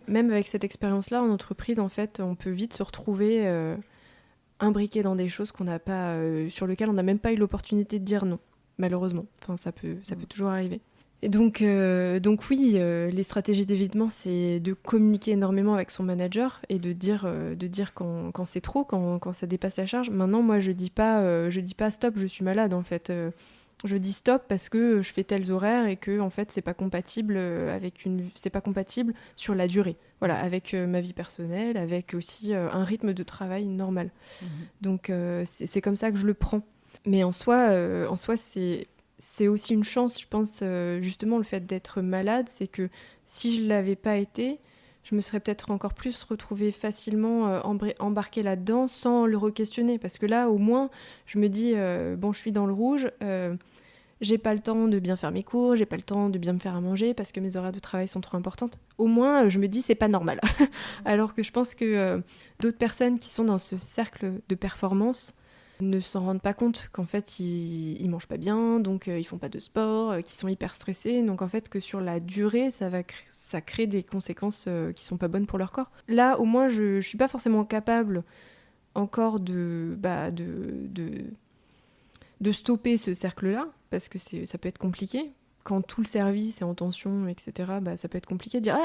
Même avec cette expérience-là, en entreprise, en fait, on peut vite se retrouver imbriqué dans des choses sur lesquelles on n'a même pas eu l'opportunité de dire non, malheureusement. Enfin, ça peut toujours arriver. Et donc oui, les stratégies d'évitement, c'est de communiquer énormément avec son manager et de dire quand c'est trop, quand ça dépasse la charge. Maintenant, moi, je dis pas stop, je suis malade, en fait. Je dis stop parce que je fais tels horaires et que en fait c'est pas compatible sur la durée. Voilà, avec ma vie personnelle, avec aussi un rythme de travail normal. Donc c'est comme ça que je le prends. Mais en soi c'est aussi une chance, je pense, justement le fait d'être malade, c'est que si je l'avais pas été, je me serais peut-être encore plus retrouvée facilement embarquée là-dedans sans le re-questionner. Parce que là, au moins, je me dis, bon, je suis dans le rouge, j'ai pas le temps de bien faire mes cours, j'ai pas le temps de bien me faire à manger parce que mes horaires de travail sont trop importantes. Au moins, je me dis, c'est pas normal. Alors que je pense que d'autres personnes qui sont dans ce cercle de performance ne s'en rendent pas compte qu'en fait, ils mangent pas bien, donc ils font pas de sport, qu'ils sont hyper stressés. Donc en fait, que sur la durée, ça crée des conséquences qui sont pas bonnes pour leur corps. Là, au moins, je suis pas forcément capable encore de stopper ce cercle-là, parce que ça peut être compliqué. Quand tout le service est en tension, etc., ça peut être compliqué de dire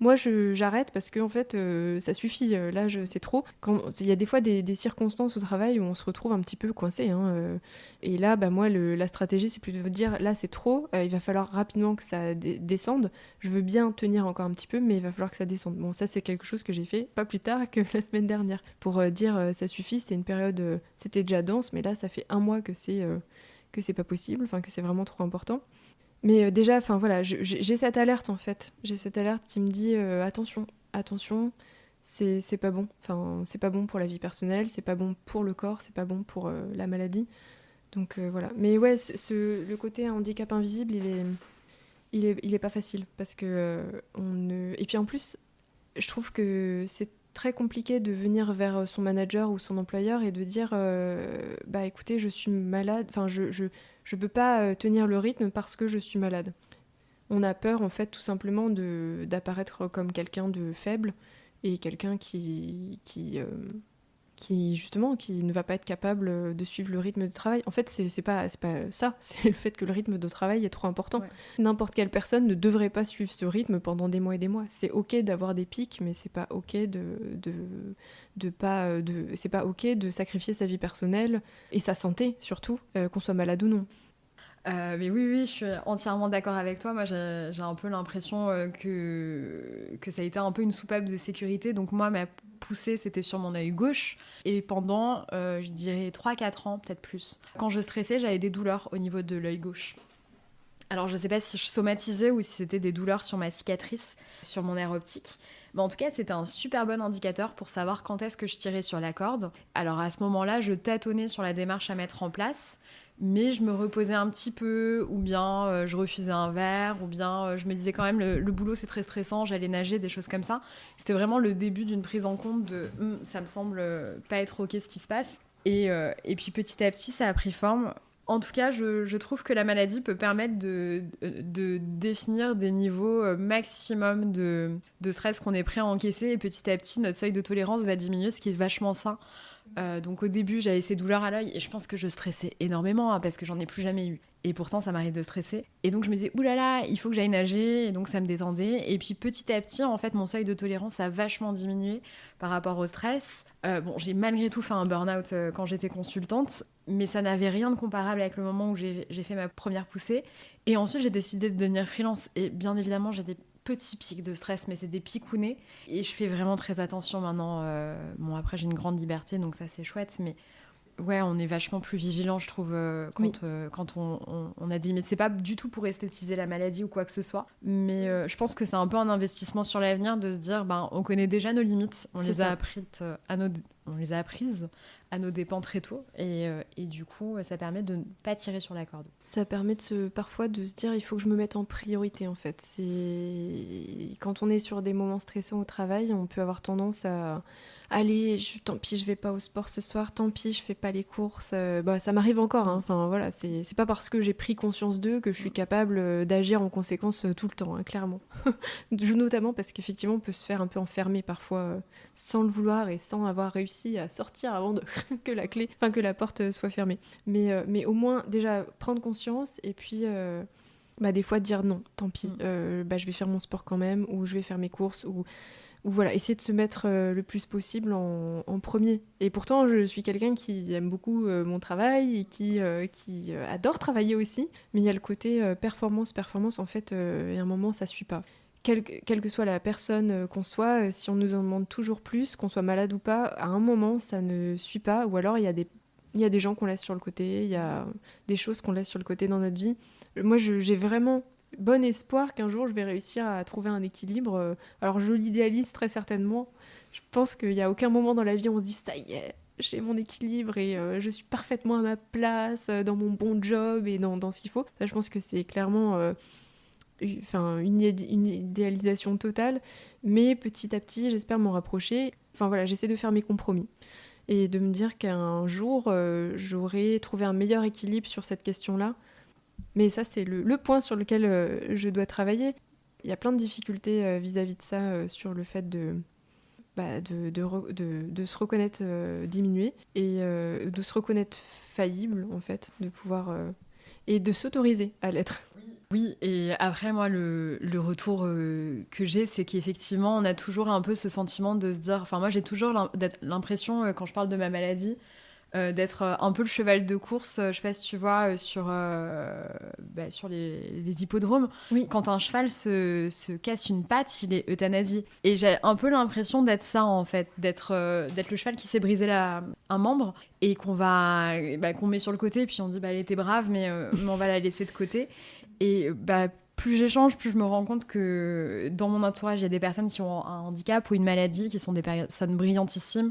moi j'arrête parce que en fait ça suffit, là c'est trop. Il y a des fois des circonstances au travail où on se retrouve un petit peu coincé. Et là, moi la stratégie c'est plutôt de dire là c'est trop, il va falloir rapidement que ça descende. Je veux bien tenir encore un petit peu, mais il va falloir que ça descende. Bon, ça c'est quelque chose que j'ai fait pas plus tard que la semaine dernière pour dire ça suffit. C'est une période, c'était déjà dense, mais là ça fait 1 mois que c'est pas possible, que c'est vraiment trop important. Mais déjà, voilà, j'ai cette alerte en fait. J'ai cette alerte qui me dit attention, c'est pas bon. C'est pas bon pour la vie personnelle, c'est pas bon pour le corps, c'est pas bon pour la maladie. Donc voilà. Mais ouais, le côté handicap invisible, il est pas facile parce que Et puis en plus, je trouve que c'est très compliqué de venir vers son manager ou son employeur et de dire écoutez, je suis malade, je peux pas tenir le rythme parce que je suis malade. On a peur en fait tout simplement d'apparaître comme quelqu'un de faible et quelqu'un qui justement qui ne va pas être capable de suivre le rythme de travail. En fait, c'est pas ça, c'est le fait que le rythme de travail est trop important. Ouais. N'importe quelle personne ne devrait pas suivre ce rythme pendant des mois et des mois. C'est ok d'avoir des pics, mais c'est pas ok c'est pas ok de sacrifier sa vie personnelle et sa santé surtout, qu'on soit malade ou non. Mais oui, je suis entièrement d'accord avec toi. Moi, j'ai un peu l'impression que ça a été un peu une soupape de sécurité. Donc moi, ma poussée, c'était sur mon œil gauche. Et pendant, je dirais, 3-4 ans, peut-être plus. Quand je stressais, j'avais des douleurs au niveau de l'œil gauche. Alors, je sais pas si je somatisais ou si c'était des douleurs sur ma cicatrice, sur mon nerf optique. Mais en tout cas, c'était un super bon indicateur pour savoir quand est-ce que je tirais sur la corde. Alors, à ce moment-là, je tâtonnais sur la démarche à mettre en place, mais je me reposais un petit peu, ou bien je refusais un verre, ou bien je me disais quand même, le boulot, c'est très stressant, j'allais nager, des choses comme ça. C'était vraiment le début d'une prise en compte de ça me semble pas être OK ce qui se passe. Et puis petit à petit, ça a pris forme. En tout cas, je trouve que la maladie peut permettre de définir des niveaux maximum de stress qu'on est prêt à encaisser. Et petit à petit, notre seuil de tolérance va diminuer, ce qui est vachement sain. Donc au début, j'avais ces douleurs à l'œil et je pense que je stressais énormément parce que j'en ai plus jamais eu. Et pourtant, ça m'arrive de stresser. Et donc je me disais, oulala, il faut que j'aille nager. Et donc ça me détendait. Et puis petit à petit, en fait, mon seuil de tolérance a vachement diminué par rapport au stress. Bon, j'ai malgré tout fait un burn-out quand j'étais consultante, mais ça n'avait rien de comparable avec le moment où j'ai fait ma première poussée. Et ensuite, j'ai décidé de devenir freelance. Et bien évidemment, j'ai des petits pics de stress, mais c'est des picounets. Et je fais vraiment très attention maintenant. Bon, après, j'ai une grande liberté, donc ça, c'est chouette. Mais ouais, on est vachement plus vigilant, je trouve, quand on a des limites. C'est pas du tout pour esthétiser la maladie ou quoi que ce soit. Mais je pense que c'est un peu un investissement sur l'avenir de se dire, on connaît déjà nos limites. On les a apprises à nos dépens très tôt. Et du coup, ça permet de ne pas tirer sur la corde. Ça permet parfois de se dire il faut que je me mette en priorité en fait. Quand on est sur des moments stressants au travail, on peut avoir tendance à allez, tant pis, je vais pas au sport ce soir, tant pis, je fais pas les courses. Ça m'arrive encore. Enfin voilà, c'est pas parce que j'ai pris conscience d'eux que je suis capable d'agir en conséquence tout le temps, clairement. Notamment parce qu'effectivement, on peut se faire un peu enfermer parfois sans le vouloir et sans avoir réussi à sortir avant que la porte soit fermée. Mais au moins déjà prendre conscience et puis des fois dire non, tant pis, je vais faire mon sport quand même, ou je vais faire mes courses, ou voilà, essayer de se mettre le plus possible en premier. Et pourtant, je suis quelqu'un qui aime beaucoup mon travail et qui adore travailler aussi, mais il y a le côté performance, en fait, et à un moment, ça suit pas. Quelle que soit la personne qu'on soit, si on nous en demande toujours plus, qu'on soit malade ou pas, à un moment, ça ne suit pas, ou alors il y a des gens qu'on laisse sur le côté, il y a des choses qu'on laisse sur le côté dans notre vie. Moi, j'ai vraiment bon espoir qu'un jour, je vais réussir à trouver un équilibre. Alors, je l'idéalise très certainement. Je pense qu'il n'y a aucun moment dans la vie où on se dit « ça y est, j'ai mon équilibre et je suis parfaitement à ma place dans mon bon job et dans ce qu'il faut ». Ça, je pense que c'est clairement une idéalisation totale. Mais petit à petit, j'espère m'en rapprocher. Enfin voilà, j'essaie de faire mes compromis. Et de me dire qu'un jour, j'aurai trouvé un meilleur équilibre sur cette question-là. Mais ça, c'est le point sur lequel je dois travailler. Il y a plein de difficultés vis-à-vis de ça, sur le fait de se reconnaître diminué et de se reconnaître faillible, en fait, de pouvoir... et de s'autoriser à l'être. Oui, et après, moi, le retour que j'ai, c'est qu'effectivement, on a toujours un peu ce sentiment de se dire... Enfin, moi, j'ai toujours l'impression, quand je parle de ma maladie, d'être un peu le cheval de course, je sais pas si tu vois, sur les hippodromes. Oui. Quand un cheval se casse une patte, il est euthanasié. Et j'ai un peu l'impression d'être ça, en fait, d'être le cheval qui s'est brisé un membre et qu'on met sur le côté, puis on dit elle était brave, mais on va la laisser de côté. Et plus j'échange, plus je me rends compte que dans mon entourage, il y a des personnes qui ont un handicap ou une maladie, qui sont des personnes brillantissimes,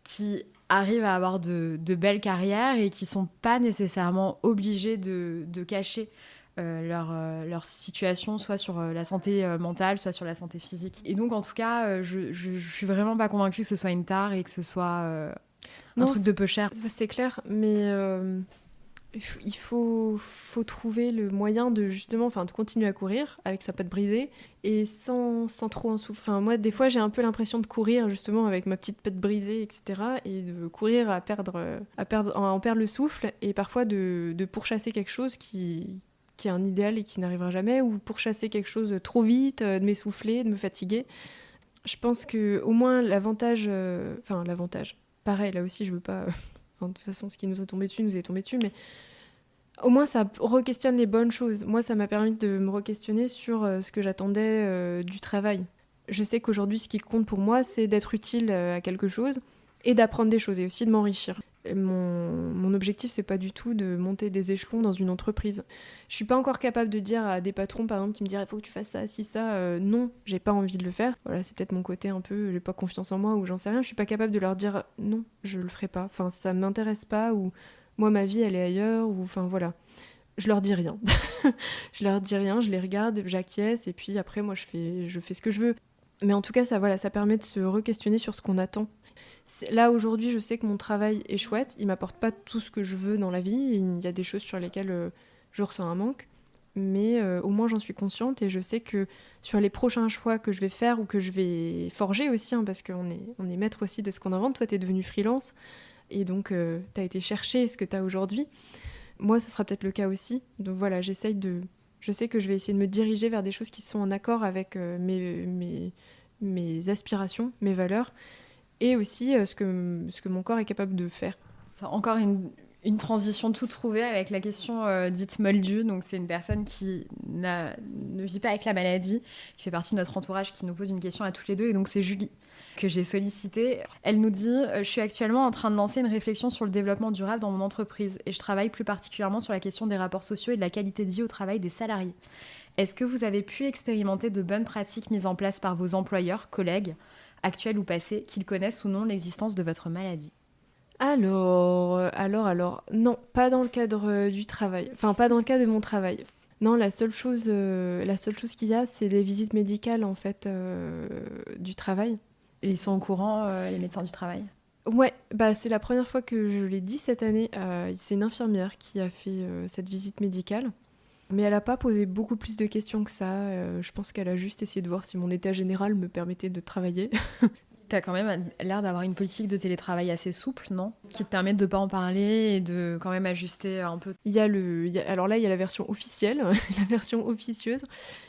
qui arrivent à avoir de belles carrières et qui sont pas nécessairement obligés de cacher leur situation, soit sur la santé mentale, soit sur la santé physique. Et donc, en tout cas, je suis vraiment pas convaincue que ce soit une tare et que ce soit un truc de peu cher. C'est clair, mais il faut trouver le moyen de justement, de continuer à courir avec sa patte brisée et sans trop en souffrir. Enfin, moi, des fois, j'ai un peu l'impression de courir justement avec ma petite patte brisée, etc. Et de courir à en perdre le souffle et parfois de pourchasser quelque chose qui est un idéal et qui n'arrivera jamais, ou pourchasser quelque chose trop vite, de m'essouffler, de me fatiguer. Je pense que au moins l'avantage, pareil, là aussi, je veux pas... de toute façon, ce qui nous est tombé dessus, mais au moins ça re-questionne les bonnes choses. Moi, ça m'a permis de me re-questionner sur ce que j'attendais du travail. Je sais qu'aujourd'hui, ce qui compte pour moi, c'est d'être utile à quelque chose et d'apprendre des choses et aussi de m'enrichir. Mon objectif, c'est pas du tout de monter des échelons dans une entreprise. Je suis pas encore capable de dire à des patrons, par exemple, qui me diraient il faut que tu fasses ça, si ça. Non, j'ai pas envie de le faire. Voilà, c'est peut-être mon côté un peu, j'ai pas confiance en moi ou j'en sais rien. Je suis pas capable de leur dire non, je le ferai pas. Enfin, ça m'intéresse pas ou moi, ma vie, elle est ailleurs ou enfin voilà. Je leur dis rien. Je leur dis rien, je les regarde, j'acquiesce et puis après, moi, je fais ce que je veux. Mais en tout cas, ça permet de se re-questionner sur ce qu'on attend. Là, aujourd'hui, je sais que mon travail est chouette. Il m'apporte pas tout ce que je veux dans la vie. Il y a des choses sur lesquelles je ressens un manque. Mais au moins, j'en suis consciente et je sais que sur les prochains choix que je vais faire ou que je vais forger aussi, hein, parce qu'on est maître aussi de ce qu'on invente. Toi, t'es devenue freelance et donc t'as été chercher ce que t'as aujourd'hui. Moi, ce sera peut-être le cas aussi. Donc voilà, je sais que je vais essayer de me diriger vers des choses qui sont en accord avec mes aspirations, mes valeurs. Et aussi ce que mon corps est capable de faire. Encore une transition toute trouvée avec la question dite moldue. Donc, c'est une personne qui ne vit pas avec la maladie, qui fait partie de notre entourage, qui nous pose une question à toutes les deux. Et donc, c'est Julie que j'ai sollicitée. Elle nous dit « Je suis actuellement en train de lancer une réflexion sur le développement durable dans mon entreprise et je travaille plus particulièrement sur la question des rapports sociaux et de la qualité de vie au travail des salariés. Est-ce que vous avez pu expérimenter de bonnes pratiques mises en place par vos employeurs, collègues, actuels ou passés, qu'ils connaissent ou non l'existence de votre maladie ?» Alors, non, pas dans le cadre du travail. Enfin, pas dans le cadre de mon travail. Non, la seule chose qu'il y a, c'est des visites médicales, en fait, du travail. Et ils sont au courant, les médecins du travail? Ouais, bah c'est la première fois que je l'ai dit cette année. C'est une infirmière qui a fait cette visite médicale. Mais elle n'a pas posé beaucoup plus de questions que ça. Je pense qu'elle a juste essayé de voir si mon état général me permettait de travailler. T'as quand même l'air d'avoir une politique de télétravail assez souple, non? Qui te permet de ne pas en parler et de quand même ajuster un peu. Alors là, il y a la version officielle, la version officieuse.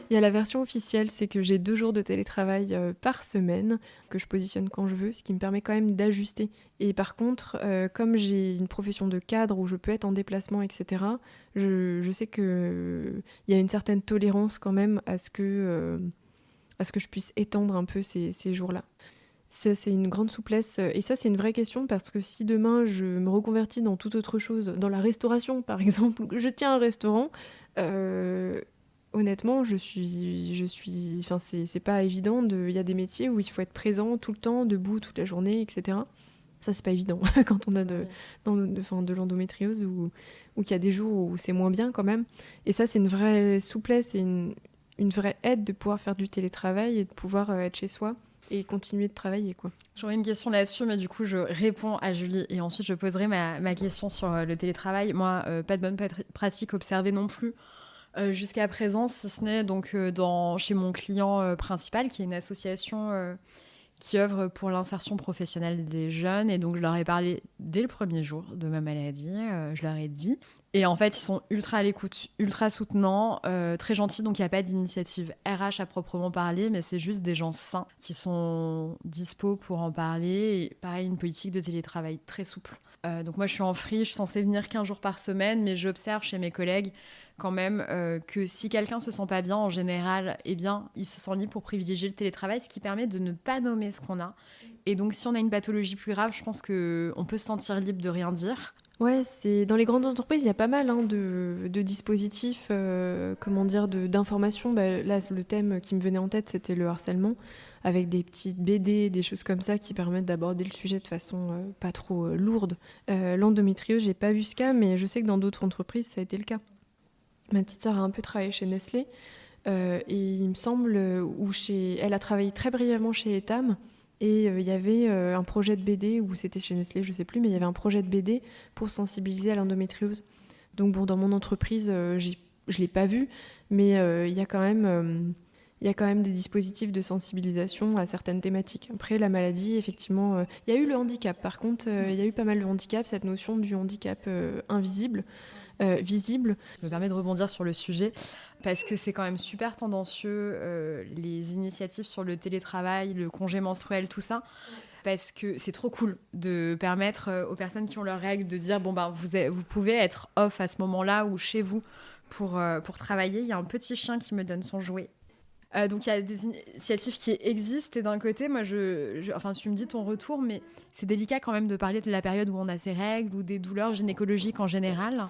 Il y a la version officielle, c'est que j'ai 2 jours de télétravail par semaine, que je positionne quand je veux, ce qui me permet quand même d'ajuster. Et par contre, comme j'ai une profession de cadre où je peux être en déplacement, etc., je sais qu'il y a une certaine tolérance quand même à ce que je puisse étendre un peu ces jours-là. Ça, c'est une grande souplesse. Et ça, c'est une vraie question parce que si demain, je me reconvertis dans toute autre chose, dans la restauration, par exemple, ou que je tiens un restaurant, honnêtement, enfin, c'est pas évident. Il y a des métiers où il faut être présent tout le temps, debout toute la journée, etc. Ça, c'est pas évident quand on a de l'endométriose ou qu'il y a des jours où c'est moins bien quand même. Et ça, c'est une vraie souplesse et une vraie aide de pouvoir faire du télétravail et de pouvoir être chez soi et continuer de travailler, quoi. J'aurais une question là-dessus, mais du coup, je réponds à Julie et ensuite, je poserai ma question sur le télétravail. Moi, pas de bonne pratique observée non plus jusqu'à présent, si ce n'est donc chez mon client principal, qui est une association qui œuvre pour l'insertion professionnelle des jeunes. Et donc, je leur ai parlé dès le premier jour de ma maladie. Je leur ai dit. Et en fait, ils sont ultra à l'écoute, ultra soutenants, très gentils. Donc, il n'y a pas d'initiative RH à proprement parler, mais c'est juste des gens sains qui sont dispo pour en parler. Et pareil, une politique de télétravail très souple. Donc, moi, je suis en free, je suis censée venir 15 jours par semaine, mais j'observe chez mes collègues quand même que si quelqu'un se sent pas bien, en général, eh bien, il se sent libre pour privilégier le télétravail, ce qui permet de ne pas nommer ce qu'on a. Et donc, si on a une pathologie plus grave, je pense qu'on peut se sentir libre de rien dire. Ouais, dans les grandes entreprises, il y a pas mal de dispositifs, d'informations. Bah, là, le thème qui me venait en tête, c'était le harcèlement, avec des petites BD, des choses comme ça qui permettent d'aborder le sujet de façon pas trop lourde. L'endométriose, j'ai pas vu ce cas, mais je sais que dans d'autres entreprises, ça a été le cas. Ma petite sœur a un peu travaillé chez Nestlé, et il me semble, elle a travaillé très brièvement chez Etam. Et il y avait un projet de BD, ou c'était chez Nestlé, je sais plus, mais il y avait un projet de BD pour sensibiliser à l'endométriose. Donc bon, dans mon entreprise, je l'ai pas vu, mais il y a quand même des dispositifs de sensibilisation à certaines thématiques. Après, la maladie, effectivement, il y a eu le handicap. Par contre, il y a eu pas mal de handicap, cette notion du handicap invisible. Visible. Je me permets de rebondir sur le sujet parce que c'est quand même super tendancieux les initiatives sur le télétravail, le congé menstruel, tout ça, parce que c'est trop cool de permettre aux personnes qui ont leurs règles de dire bon ben vous pouvez être off à ce moment-là ou chez vous pour travailler. Il y a un petit chien qui me donne son jouet. Donc il y a des initiatives qui existent et d'un côté, moi, enfin, tu me dis ton retour, mais c'est délicat quand même de parler de la période où on a ses règles ou des douleurs gynécologiques en général.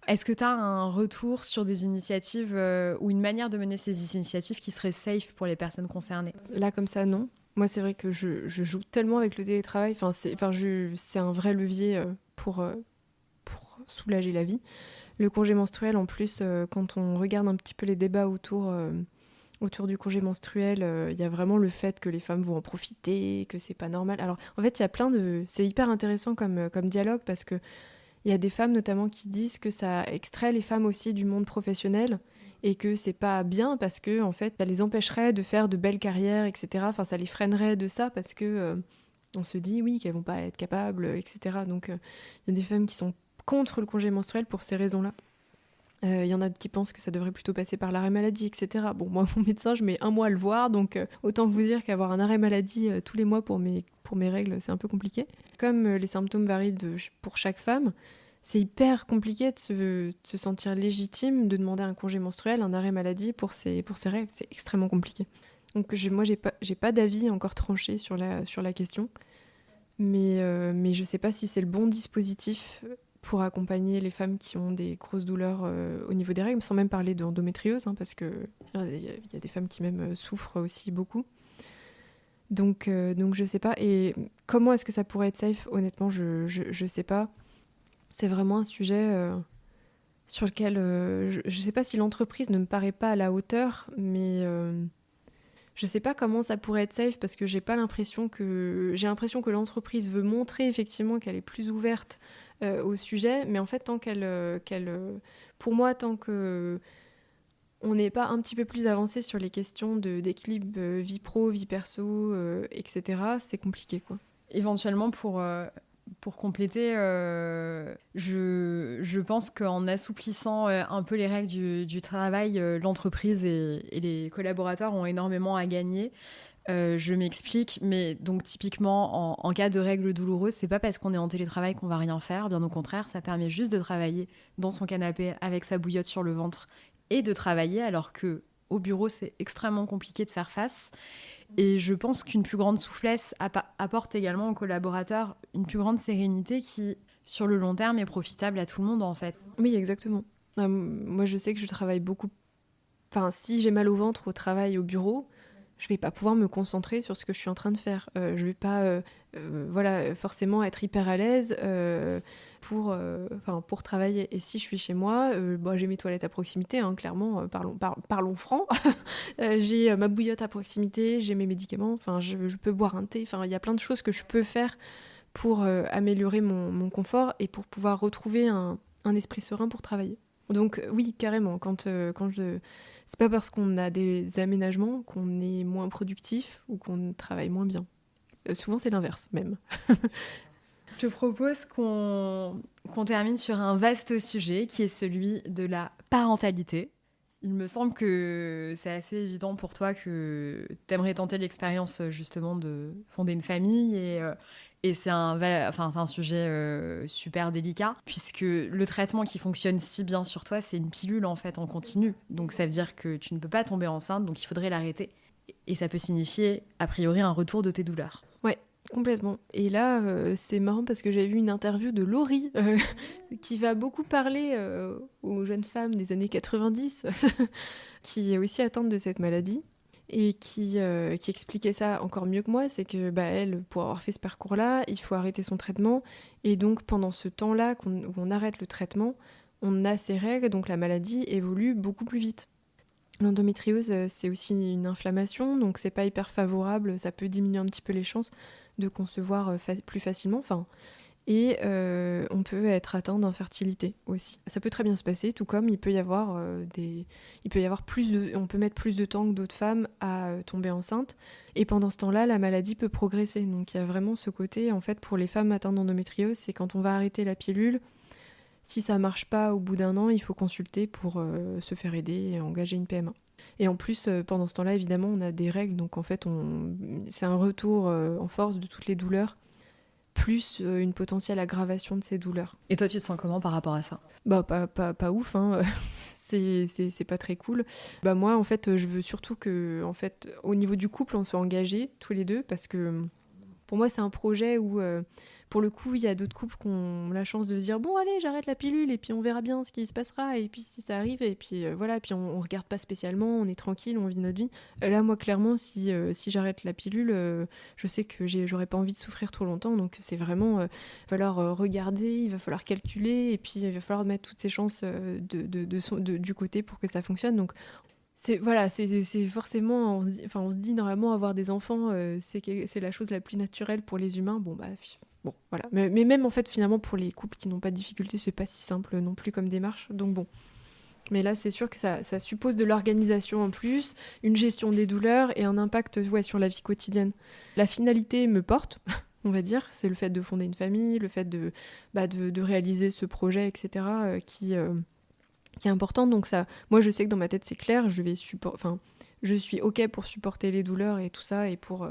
Est-ce que tu as un retour sur des initiatives ou une manière de mener ces initiatives qui serait safe pour les personnes concernées? Là, comme ça, non. Moi, c'est vrai que je joue tellement avec le télétravail. C'est un vrai levier pour soulager la vie. Le congé menstruel, en plus, quand on regarde un petit peu les débats autour du congé menstruel, il y a vraiment le fait que les femmes vont en profiter, que c'est pas normal. Alors, en fait, il y a c'est hyper intéressant comme dialogue parce que il y a des femmes notamment qui disent que ça extrait les femmes aussi du monde professionnel et que c'est pas bien parce que en fait ça les empêcherait de faire de belles carrières, etc. Enfin, ça les freinerait de ça parce que on se dit oui qu'elles vont pas être capables, etc. Donc il y a des femmes qui sont contre le congé menstruel pour ces raisons-là. Il y en a qui pensent que ça devrait plutôt passer par l'arrêt maladie, etc. Bon, moi, mon médecin, je mets 1 mois à le voir, donc autant vous dire qu'avoir un arrêt maladie tous les mois pour mes règles, c'est un peu compliqué. Comme les symptômes varient pour chaque femme, c'est hyper compliqué de se sentir légitime de demander un congé menstruel, un arrêt maladie pour ses règles. C'est extrêmement compliqué. Donc moi, j'ai pas d'avis encore tranché sur la question, mais je sais pas si c'est le bon dispositif pour accompagner les femmes qui ont des grosses douleurs au niveau des règles, sans même parler d'endométriose, hein, parce qu'il y a des femmes qui même souffrent aussi beaucoup. Donc je sais pas. Et comment est-ce que ça pourrait être safe ? Honnêtement, je sais pas. C'est vraiment un sujet sur lequel je sais pas si l'entreprise ne me paraît pas à la hauteur, mais je sais pas comment ça pourrait être safe parce que j'ai l'impression que l'entreprise veut montrer effectivement qu'elle est plus ouverte au sujet, mais en fait pour moi, tant que on n'est pas un petit peu plus avancé sur les questions d'équilibre vie pro, vie perso, etc., c'est compliqué, quoi. Éventuellement, pour compléter, je pense qu'en assouplissant un peu les règles du travail, l'entreprise et les collaborateurs ont énormément à gagner. Je m'explique, mais donc typiquement en cas de règles douloureuses, c'est pas parce qu'on est en télétravail qu'on va rien faire, bien au contraire, ça permet juste de travailler dans son canapé avec sa bouillotte sur le ventre et de travailler, alors que au bureau c'est extrêmement compliqué de faire face. Et je pense qu'une plus grande souplesse apporte également aux collaborateurs une plus grande sérénité qui, sur le long terme, est profitable à tout le monde en fait. Oui, exactement. Moi, je sais que je travaille beaucoup. Enfin, si j'ai mal au ventre au travail, au bureau, je vais pas pouvoir me concentrer sur ce que je suis en train de faire. Je vais pas, forcément être hyper à l'aise pour travailler. Et si je suis chez moi, j'ai mes toilettes à proximité, hein, clairement, parlons franc. J'ai ma bouillotte à proximité, j'ai mes médicaments. Enfin, je peux boire un thé. Enfin, il y a plein de choses que je peux faire pour améliorer mon confort et pour pouvoir retrouver un esprit serein pour travailler. Donc oui, carrément, c'est pas parce qu'on a des aménagements qu'on est moins productif ou qu'on travaille moins bien. Souvent c'est l'inverse même. Je propose qu'on termine sur un vaste sujet qui est celui de la parentalité. Il me semble que c'est assez évident pour toi que t'aimerais tenter l'expérience justement de fonder une famille et c'est un sujet super délicat puisque le traitement qui fonctionne si bien sur toi, c'est une pilule en fait en continu. Donc ça veut dire que tu ne peux pas tomber enceinte, donc il faudrait l'arrêter. Et ça peut signifier a priori un retour de tes douleurs. Ouais. Complètement. Et là, c'est marrant parce que j'ai vu une interview de Laurie qui va beaucoup parler aux jeunes femmes des années 90 qui est aussi atteinte de cette maladie et qui expliquait ça encore mieux que moi. C'est que elle, pour avoir fait ce parcours-là, il faut arrêter son traitement. Et donc, pendant ce temps-là où on arrête le traitement, on a ses règles, donc la maladie évolue beaucoup plus vite. L'endométriose, c'est aussi une inflammation, donc c'est pas hyper favorable, ça peut diminuer un petit peu les chances de concevoir plus facilement. Et on peut être atteint d'infertilité aussi. Ça peut très bien se passer, tout comme il peut y avoir on peut mettre plus de temps que d'autres femmes à tomber enceinte. Et pendant ce temps-là, la maladie peut progresser. Donc il y a vraiment ce côté, en fait, pour les femmes atteintes d'endométriose, c'est quand on va arrêter la pilule. Si ça marche pas au bout d'1 an, il faut consulter pour se faire aider et engager une PMA. Et en plus, pendant ce temps-là, évidemment, on a des règles, donc en fait, c'est un retour en force de toutes les douleurs, plus une potentielle aggravation de ces douleurs. Et toi, tu te sens comment par rapport à ça ? Pas ouf, hein. c'est pas très cool. Moi, en fait, je veux surtout que, en fait, au niveau du couple, on soit engagés tous les deux, parce que pour moi, c'est un projet où, pour le coup, il y a d'autres couples qui ont la chance de se dire bon, allez, j'arrête la pilule et puis on verra bien ce qui se passera. Et puis si ça arrive, et puis voilà, puis on regarde pas spécialement, on est tranquille, on vit notre vie. Là, moi, clairement, si j'arrête la pilule, je sais que j'aurais pas envie de souffrir trop longtemps. Donc c'est vraiment, il va falloir regarder, il va falloir calculer, et puis il va falloir mettre toutes ses chances du côté pour que ça fonctionne. Donc c'est forcément, on se dit normalement avoir des enfants, c'est la chose la plus naturelle pour les humains. Bon, voilà. Mais même en fait, finalement, pour les couples qui n'ont pas de difficultés, c'est pas si simple non plus comme démarche. Donc bon. Mais là, c'est sûr que ça suppose de l'organisation en plus, une gestion des douleurs et un impact sur la vie quotidienne. La finalité me porte, on va dire, c'est le fait de fonder une famille, le fait de réaliser ce projet, etc., qui est important. Donc ça, moi, je sais que dans ma tête, c'est clair, je suis OK pour supporter les douleurs et tout ça, et pour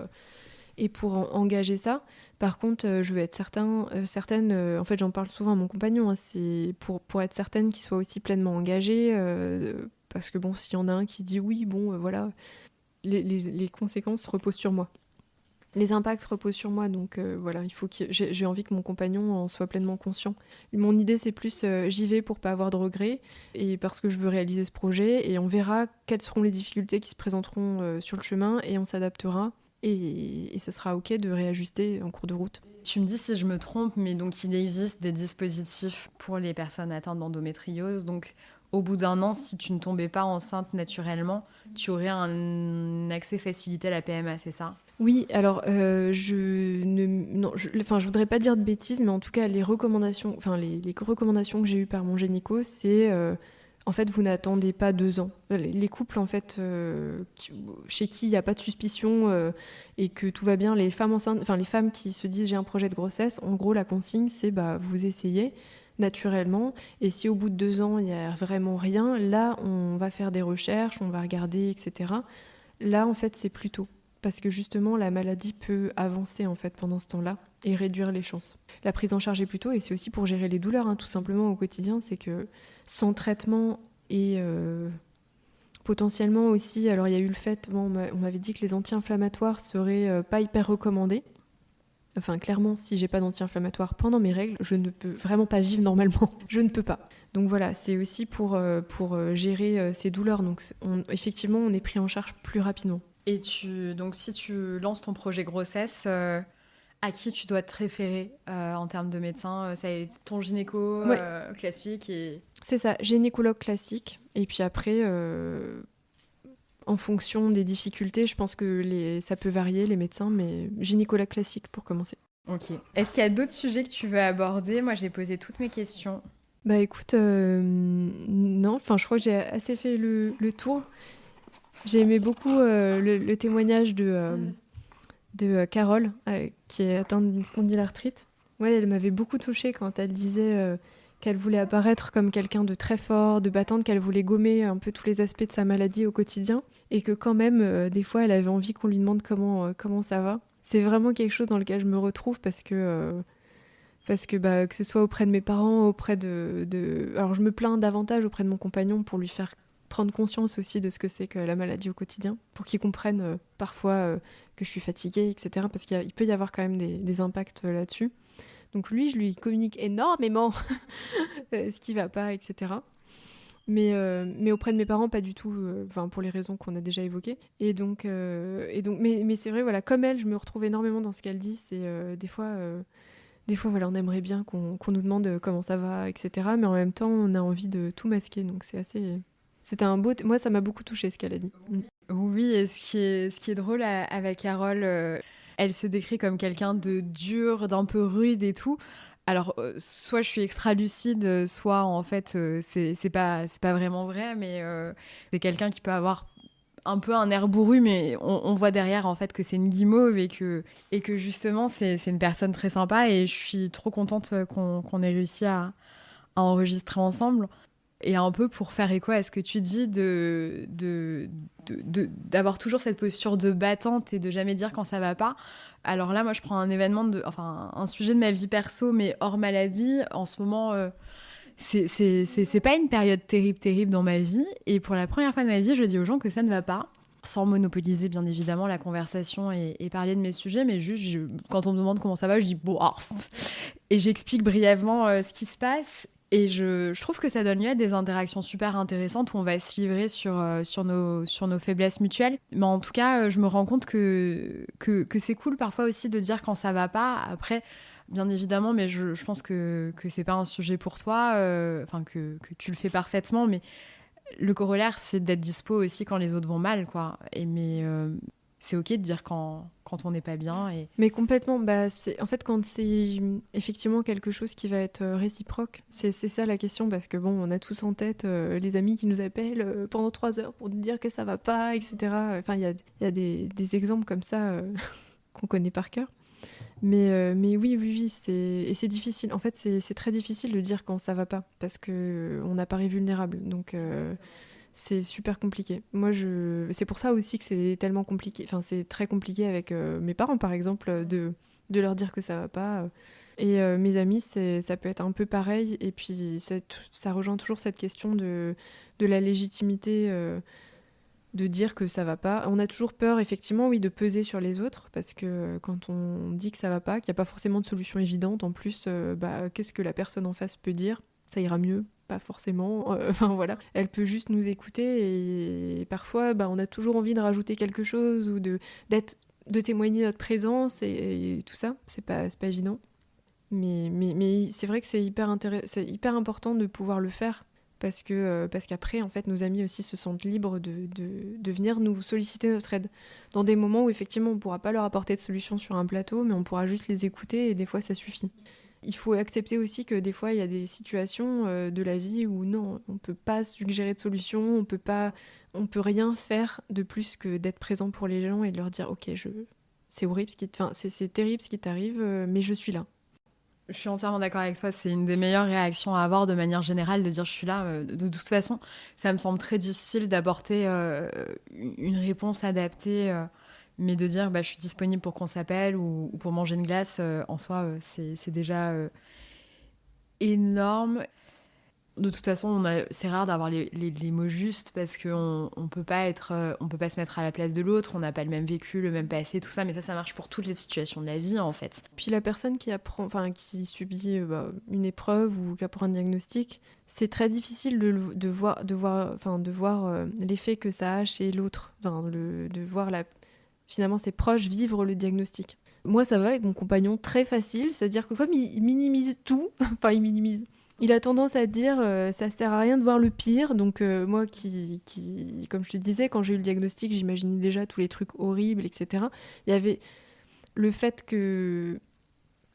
engager ça. Par contre, je veux être certaine, en fait, j'en parle souvent à mon compagnon, hein, c'est pour être certaine qu'il soit aussi pleinement engagé, parce que bon, s'il y en a un qui dit oui, voilà, les conséquences reposent sur moi. Les impacts reposent sur moi, donc voilà, il faut que j'ai envie que mon compagnon en soit pleinement conscient. Mon idée, c'est plus j'y vais pour pas avoir de regrets, et parce que je veux réaliser ce projet, et on verra quelles seront les difficultés qui se présenteront sur le chemin, et on s'adaptera, et ce sera OK de réajuster en cours de route. Tu me dis si je me trompe, mais donc il existe des dispositifs pour les personnes atteintes d'endométriose. Donc au bout d'1 an, si tu ne tombais pas enceinte naturellement, tu aurais un accès facilité à la PMA, c'est ça ? Oui, alors je voudrais pas dire de bêtises, mais en tout cas les recommandations que j'ai eues par mon gynéco, c'est en fait vous n'attendez pas 2 ans. Les couples en fait chez qui il n'y a pas de suspicion et que tout va bien, les femmes enceintes, enfin les femmes qui se disent j'ai un projet de grossesse, en gros la consigne c'est vous essayez naturellement, et si au bout de 2 ans il n'y a vraiment rien, là on va faire des recherches, on va regarder, etc. Là en fait c'est plus tôt. Parce que justement, la maladie peut avancer en fait pendant ce temps-là et réduire les chances. La prise en charge est plus tôt, et c'est aussi pour gérer les douleurs, hein, tout simplement au quotidien. C'est que sans traitement et potentiellement aussi, alors il y a eu le fait, on m'avait dit que les anti-inflammatoires seraient pas hyper recommandés. Enfin, clairement, si j'ai pas d'anti-inflammatoire pendant mes règles, je ne peux vraiment pas vivre normalement. Je ne peux pas. Donc voilà, c'est aussi pour gérer ces douleurs. Donc effectivement, on est pris en charge plus rapidement. Et donc si tu lances ton projet grossesse, à qui tu dois te référer en termes de médecin ? Ça est ton gynéco classique et... C'est ça, gynécologue classique. Et puis après, en fonction des difficultés, je pense que ça peut varier, les médecins, mais gynécologue classique pour commencer. Ok. Est-ce qu'il y a d'autres sujets que tu veux aborder ? Moi, j'ai posé toutes mes questions. Écoute, non, je crois que j'ai assez fait le tour. J'ai aimé beaucoup le témoignage de Carole, qui est atteinte d'une spondylarthrite. Ouais, elle m'avait beaucoup touchée quand elle disait qu'elle voulait apparaître comme quelqu'un de très fort, de battante, qu'elle voulait gommer un peu tous les aspects de sa maladie au quotidien, et que quand même, des fois, elle avait envie qu'on lui demande comment ça va. C'est vraiment quelque chose dans lequel je me retrouve, parce que que ce soit auprès de mes parents, auprès Alors, je me plains davantage auprès de mon compagnon pour lui faire prendre conscience aussi de ce que c'est que la maladie au quotidien, pour qu'ils comprennent parfois que je suis fatiguée, etc. Parce qu'il peut y avoir quand même des impacts là-dessus. Donc lui, je lui communique énormément ce qui va pas, etc. Mais auprès de mes parents, pas du tout, pour les raisons qu'on a déjà évoquées. Et donc, mais c'est vrai, voilà, comme elle, je me retrouve énormément dans ce qu'elle dit. C'est des fois, voilà, on aimerait bien qu'on nous demande comment ça va, etc. Mais en même temps, on a envie de tout masquer. Donc c'est assez... C'était un beau... Moi, ça m'a beaucoup touchée, ce qu'elle a dit. Oui, et ce qui est drôle avec Carole, elle se décrit comme quelqu'un de dur, d'un peu rude et tout. Alors, soit je suis extra lucide, soit en fait, c'est pas vraiment vrai, mais c'est quelqu'un qui peut avoir un peu un air bourru, mais on voit derrière en fait que c'est une guimauve et que justement c'est une personne très sympa, et je suis trop contente qu'on ait réussi à enregistrer ensemble. Et un peu pour faire écho à ce que tu dis d'avoir toujours cette posture de battante et de jamais dire quand ça va pas. Alors là, moi, je prends un sujet de ma vie perso, mais hors maladie. En ce moment, c'est pas une période terrible dans ma vie. Et pour la première fois de ma vie, je dis aux gens que ça ne va pas. Sans monopoliser, bien évidemment, la conversation et parler de mes sujets. Mais juste, quand on me demande comment ça va, je dis bon. Et j'explique brièvement ce qui se passe. Et je trouve que ça donne lieu à des interactions super intéressantes où on va se livrer sur nos faiblesses mutuelles. Mais en tout cas, je me rends compte que c'est cool parfois aussi de dire quand ça va pas. Après, bien évidemment, mais je pense que c'est pas un sujet pour toi, que tu le fais parfaitement. Mais le corollaire, c'est d'être dispo aussi quand les autres vont mal, quoi. Mais c'est ok de dire quand on n'est pas bien. Mais complètement, en fait, quand c'est effectivement quelque chose qui va être réciproque, c'est ça la question, parce que bon, on a tous en tête les amis qui nous appellent pendant 3 heures pour nous dire que ça va pas, etc. Enfin, il y a des exemples comme ça qu'on connaît par cœur. Mais oui, c'est difficile. En fait, c'est très difficile de dire quand ça va pas, parce qu'on apparaît vulnérable. Donc, c'est super compliqué. C'est pour ça aussi que c'est tellement compliqué. Enfin, c'est très compliqué avec mes parents, par exemple, de leur dire que ça va pas. Et mes amis, ça peut être un peu pareil. Et puis, ça rejoint toujours cette question de la légitimité de dire que ça va pas. On a toujours peur, effectivement, oui, de peser sur les autres, parce que quand on dit que ça va pas, qu'il n'y a pas forcément de solution évidente, en plus, qu'est-ce que la personne en face peut dire ? Ça ira mieux, pas forcément. Enfin voilà, elle peut juste nous écouter et parfois, on a toujours envie de rajouter quelque chose ou de témoigner notre présence et tout ça. C'est pas évident. Mais c'est vrai que c'est hyper important de pouvoir le faire. Parce qu'après, en fait, nos amis aussi se sentent libres de venir nous solliciter notre aide. Dans des moments où, effectivement, on ne pourra pas leur apporter de solution sur un plateau, mais on pourra juste les écouter et des fois, ça suffit. Il faut accepter aussi que des fois, il y a des situations de la vie où non, on ne peut pas suggérer de solution, on peut rien faire de plus que d'être présent pour les gens et de leur dire « Ok, c'est horrible, c'est terrible ce qui t'arrive, mais je suis là ». Je suis entièrement d'accord avec toi, c'est une des meilleures réactions à avoir de manière générale, de dire je suis là. De toute façon, ça me semble très difficile d'apporter une réponse adaptée, mais de dire je suis disponible pour qu'on s'appelle ou pour manger une glace, en soi, c'est déjà énorme. De toute façon, c'est rare d'avoir les mots justes parce qu'on ne peut pas se mettre à la place de l'autre, on n'a pas le même vécu, le même passé, tout ça, mais ça marche pour toutes les situations de la vie en fait. Puis la personne qui subit une épreuve ou qui apprend un diagnostic, c'est très difficile de voir l'effet que ça a chez l'autre, de voir finalement ses proches vivre le diagnostic. Moi, ça va avec mon compagnon, très facile, c'est-à-dire que comme il minimise tout, il a tendance à dire ça sert à rien de voir le pire. Donc moi qui comme je te disais, quand j'ai eu le diagnostic, j'imaginais déjà tous les trucs horribles, etc. Il y avait le fait que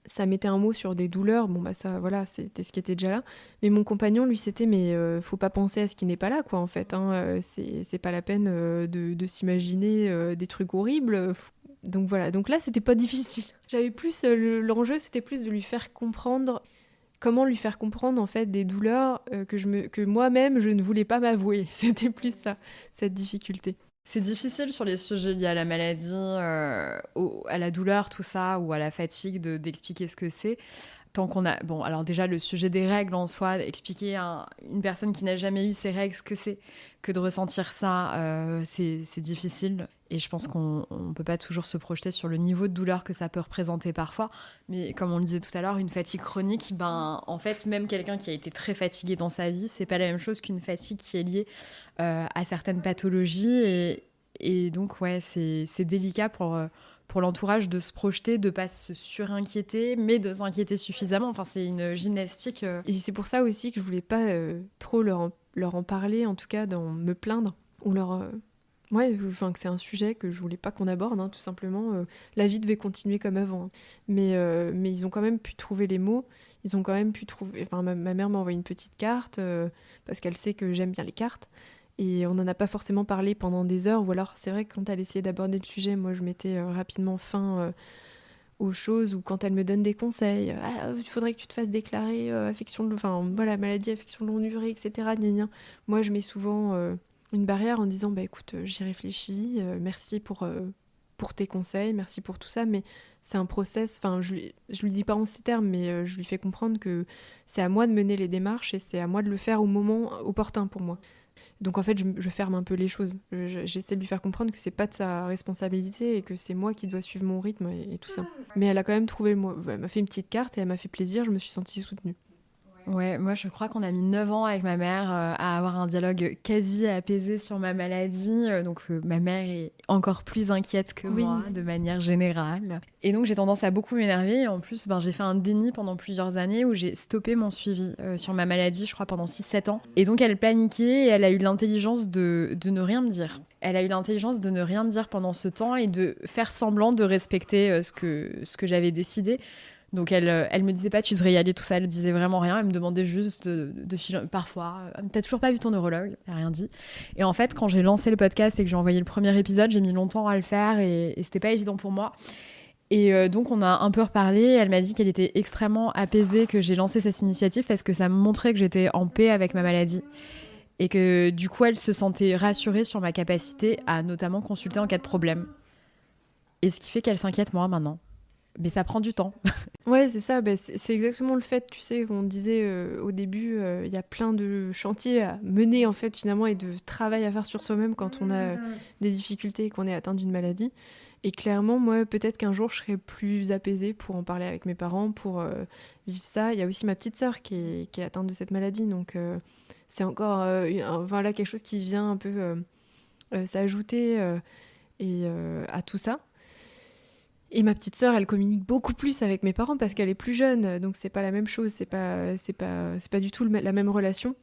ça mettait un mot sur des douleurs. Bon ça voilà, c'était ce qui était déjà là. Mais mon compagnon, lui, c'était mais faut pas penser à ce qui n'est pas là, quoi, en fait. C'est pas la peine de s'imaginer des trucs horribles. Donc voilà. Donc là, c'était pas difficile. J'avais plus l'enjeu, c'était plus de lui faire comprendre. Comment lui faire comprendre en fait des douleurs que moi-même je ne voulais pas m'avouer. C'était plus ça, cette difficulté. C'est difficile sur les sujets liés à la maladie, à la douleur, tout ça, ou à la fatigue d'expliquer ce que c'est. Tant qu'on a... Bon, alors déjà, le sujet des règles en soi, expliquer à une personne qui n'a jamais eu ses règles ce que c'est que de ressentir ça, c'est difficile. Et je pense qu'on ne peut pas toujours se projeter sur le niveau de douleur que ça peut représenter parfois. Mais comme on le disait tout à l'heure, une fatigue chronique, en fait, même quelqu'un qui a été très fatigué dans sa vie, c'est pas la même chose qu'une fatigue qui est liée à certaines pathologies. Et donc, ouais, c'est délicat pour l'entourage de se projeter, de pas se surinquiéter, mais de s'inquiéter suffisamment. Enfin, c'est une gymnastique. Et c'est pour ça aussi que je voulais pas trop leur en parler, en tout cas, me plaindre ou leur... que c'est un sujet que je voulais pas qu'on aborde, tout simplement. La vie devait continuer comme avant. Mais ils ont quand même pu trouver les mots. Ils ont quand même pu trouver... Enfin, ma mère m'a envoyé une petite carte parce qu'elle sait que j'aime bien les cartes. Et on n'en a pas forcément parlé pendant des heures. Ou alors, c'est vrai que quand elle essayait d'aborder le sujet, moi, je mettais rapidement fin aux choses. Ou quand elle me donne des conseils. Il faudrait que tu te fasses déclarer maladie, affection de longue durée, etc. Gna gna. Moi, je mets souvent... une barrière en disant écoute, j'y réfléchis, merci pour pour tes conseils, merci pour tout ça, mais c'est un process, enfin je lui dis pas en ces termes, mais je lui fais comprendre que c'est à moi de mener les démarches et c'est à moi de le faire au moment opportun pour moi. Donc en fait, je ferme un peu les choses. J'essaie de lui faire comprendre que c'est pas de sa responsabilité et que c'est moi qui dois suivre mon rythme et tout ça. Mais elle a quand même trouvé le mot. Elle m'a fait une petite carte et elle m'a fait plaisir, je me suis sentie soutenue. Ouais, moi je crois qu'on a mis 9 ans avec ma mère à avoir un dialogue quasi apaisé sur ma maladie. Donc ma mère est encore plus inquiète que moi de manière générale. Et donc j'ai tendance à beaucoup m'énerver. Et en plus, j'ai fait un déni pendant plusieurs années où j'ai stoppé mon suivi sur ma maladie, je crois pendant 6-7 ans. Et donc elle paniquait et elle a eu l'intelligence de ne rien me dire. Elle a eu l'intelligence de ne rien me dire pendant ce temps et de faire semblant de respecter ce que j'avais décidé. Donc elle me disait pas tu devrais y aller, tout ça, elle disait vraiment rien, elle me demandait juste de filer parfois, t'as toujours pas vu ton neurologue, elle a rien dit. Et en fait quand j'ai lancé le podcast et que j'ai envoyé le premier épisode, j'ai mis longtemps à le faire et c'était pas évident pour moi. Et donc on a un peu reparlé, elle m'a dit qu'elle était extrêmement apaisée que j'ai lancé cette initiative parce que ça me montrait que j'étais en paix avec ma maladie. Et que du coup elle se sentait rassurée sur ma capacité à notamment consulter en cas de problème. Et ce qui fait qu'elle s'inquiète moins maintenant. Mais ça prend du temps. Ouais, c'est ça. C'est exactement le fait, tu sais, on disait au début, il y a plein de chantiers à mener, en fait, finalement, et de travail à faire sur soi-même quand on a des difficultés et qu'on est atteint d'une maladie. Et clairement, moi, peut-être qu'un jour, je serai plus apaisée pour en parler avec mes parents, pour vivre ça. Il y a aussi ma petite sœur qui est atteinte de cette maladie. Donc, c'est encore là, quelque chose qui vient un peu s'ajouter à tout ça. Et ma petite sœur, elle communique beaucoup plus avec mes parents parce qu'elle est plus jeune, donc c'est pas la même chose, c'est pas du tout la même relation.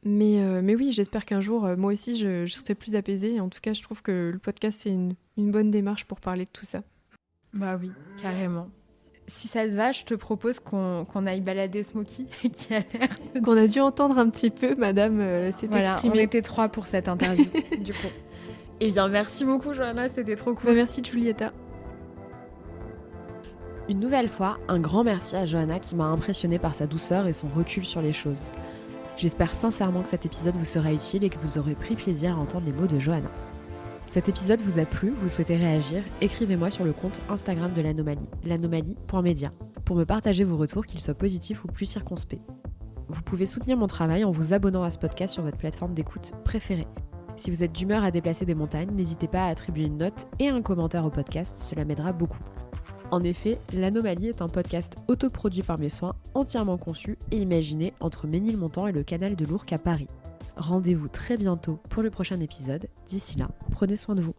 Mais oui, j'espère qu'un jour, moi aussi, je serai plus apaisée. En tout cas, je trouve que le podcast, c'est une bonne démarche pour parler de tout ça. Bah oui, carrément. Si ça te va, je te propose qu'on aille balader Smokey, qui a l'air... Qu'on a dû entendre un petit peu, madame s'est exprimée. On était 3 pour cette interview, du coup. Eh bien, merci beaucoup, Johanna, c'était trop cool. Merci, Julieta. Une nouvelle fois, un grand merci à Johanna qui m'a impressionnée par sa douceur et son recul sur les choses. J'espère sincèrement que cet épisode vous sera utile et que vous aurez pris plaisir à entendre les mots de Johanna. Cet épisode vous a plu, vous souhaitez réagir, écrivez-moi sur le compte Instagram de l'Anomalie, l'anomalie.media, pour me partager vos retours, qu'ils soient positifs ou plus circonspects. Vous pouvez soutenir mon travail en vous abonnant à ce podcast sur votre plateforme d'écoute préférée. Si vous êtes d'humeur à déplacer des montagnes, n'hésitez pas à attribuer une note et un commentaire au podcast, cela m'aidera beaucoup. En effet, l'Anomalie est un podcast autoproduit par mes soins, entièrement conçu et imaginé entre Ménilmontant et le canal de l'Ourcq à Paris. Rendez-vous très bientôt pour le prochain épisode. D'ici là, prenez soin de vous.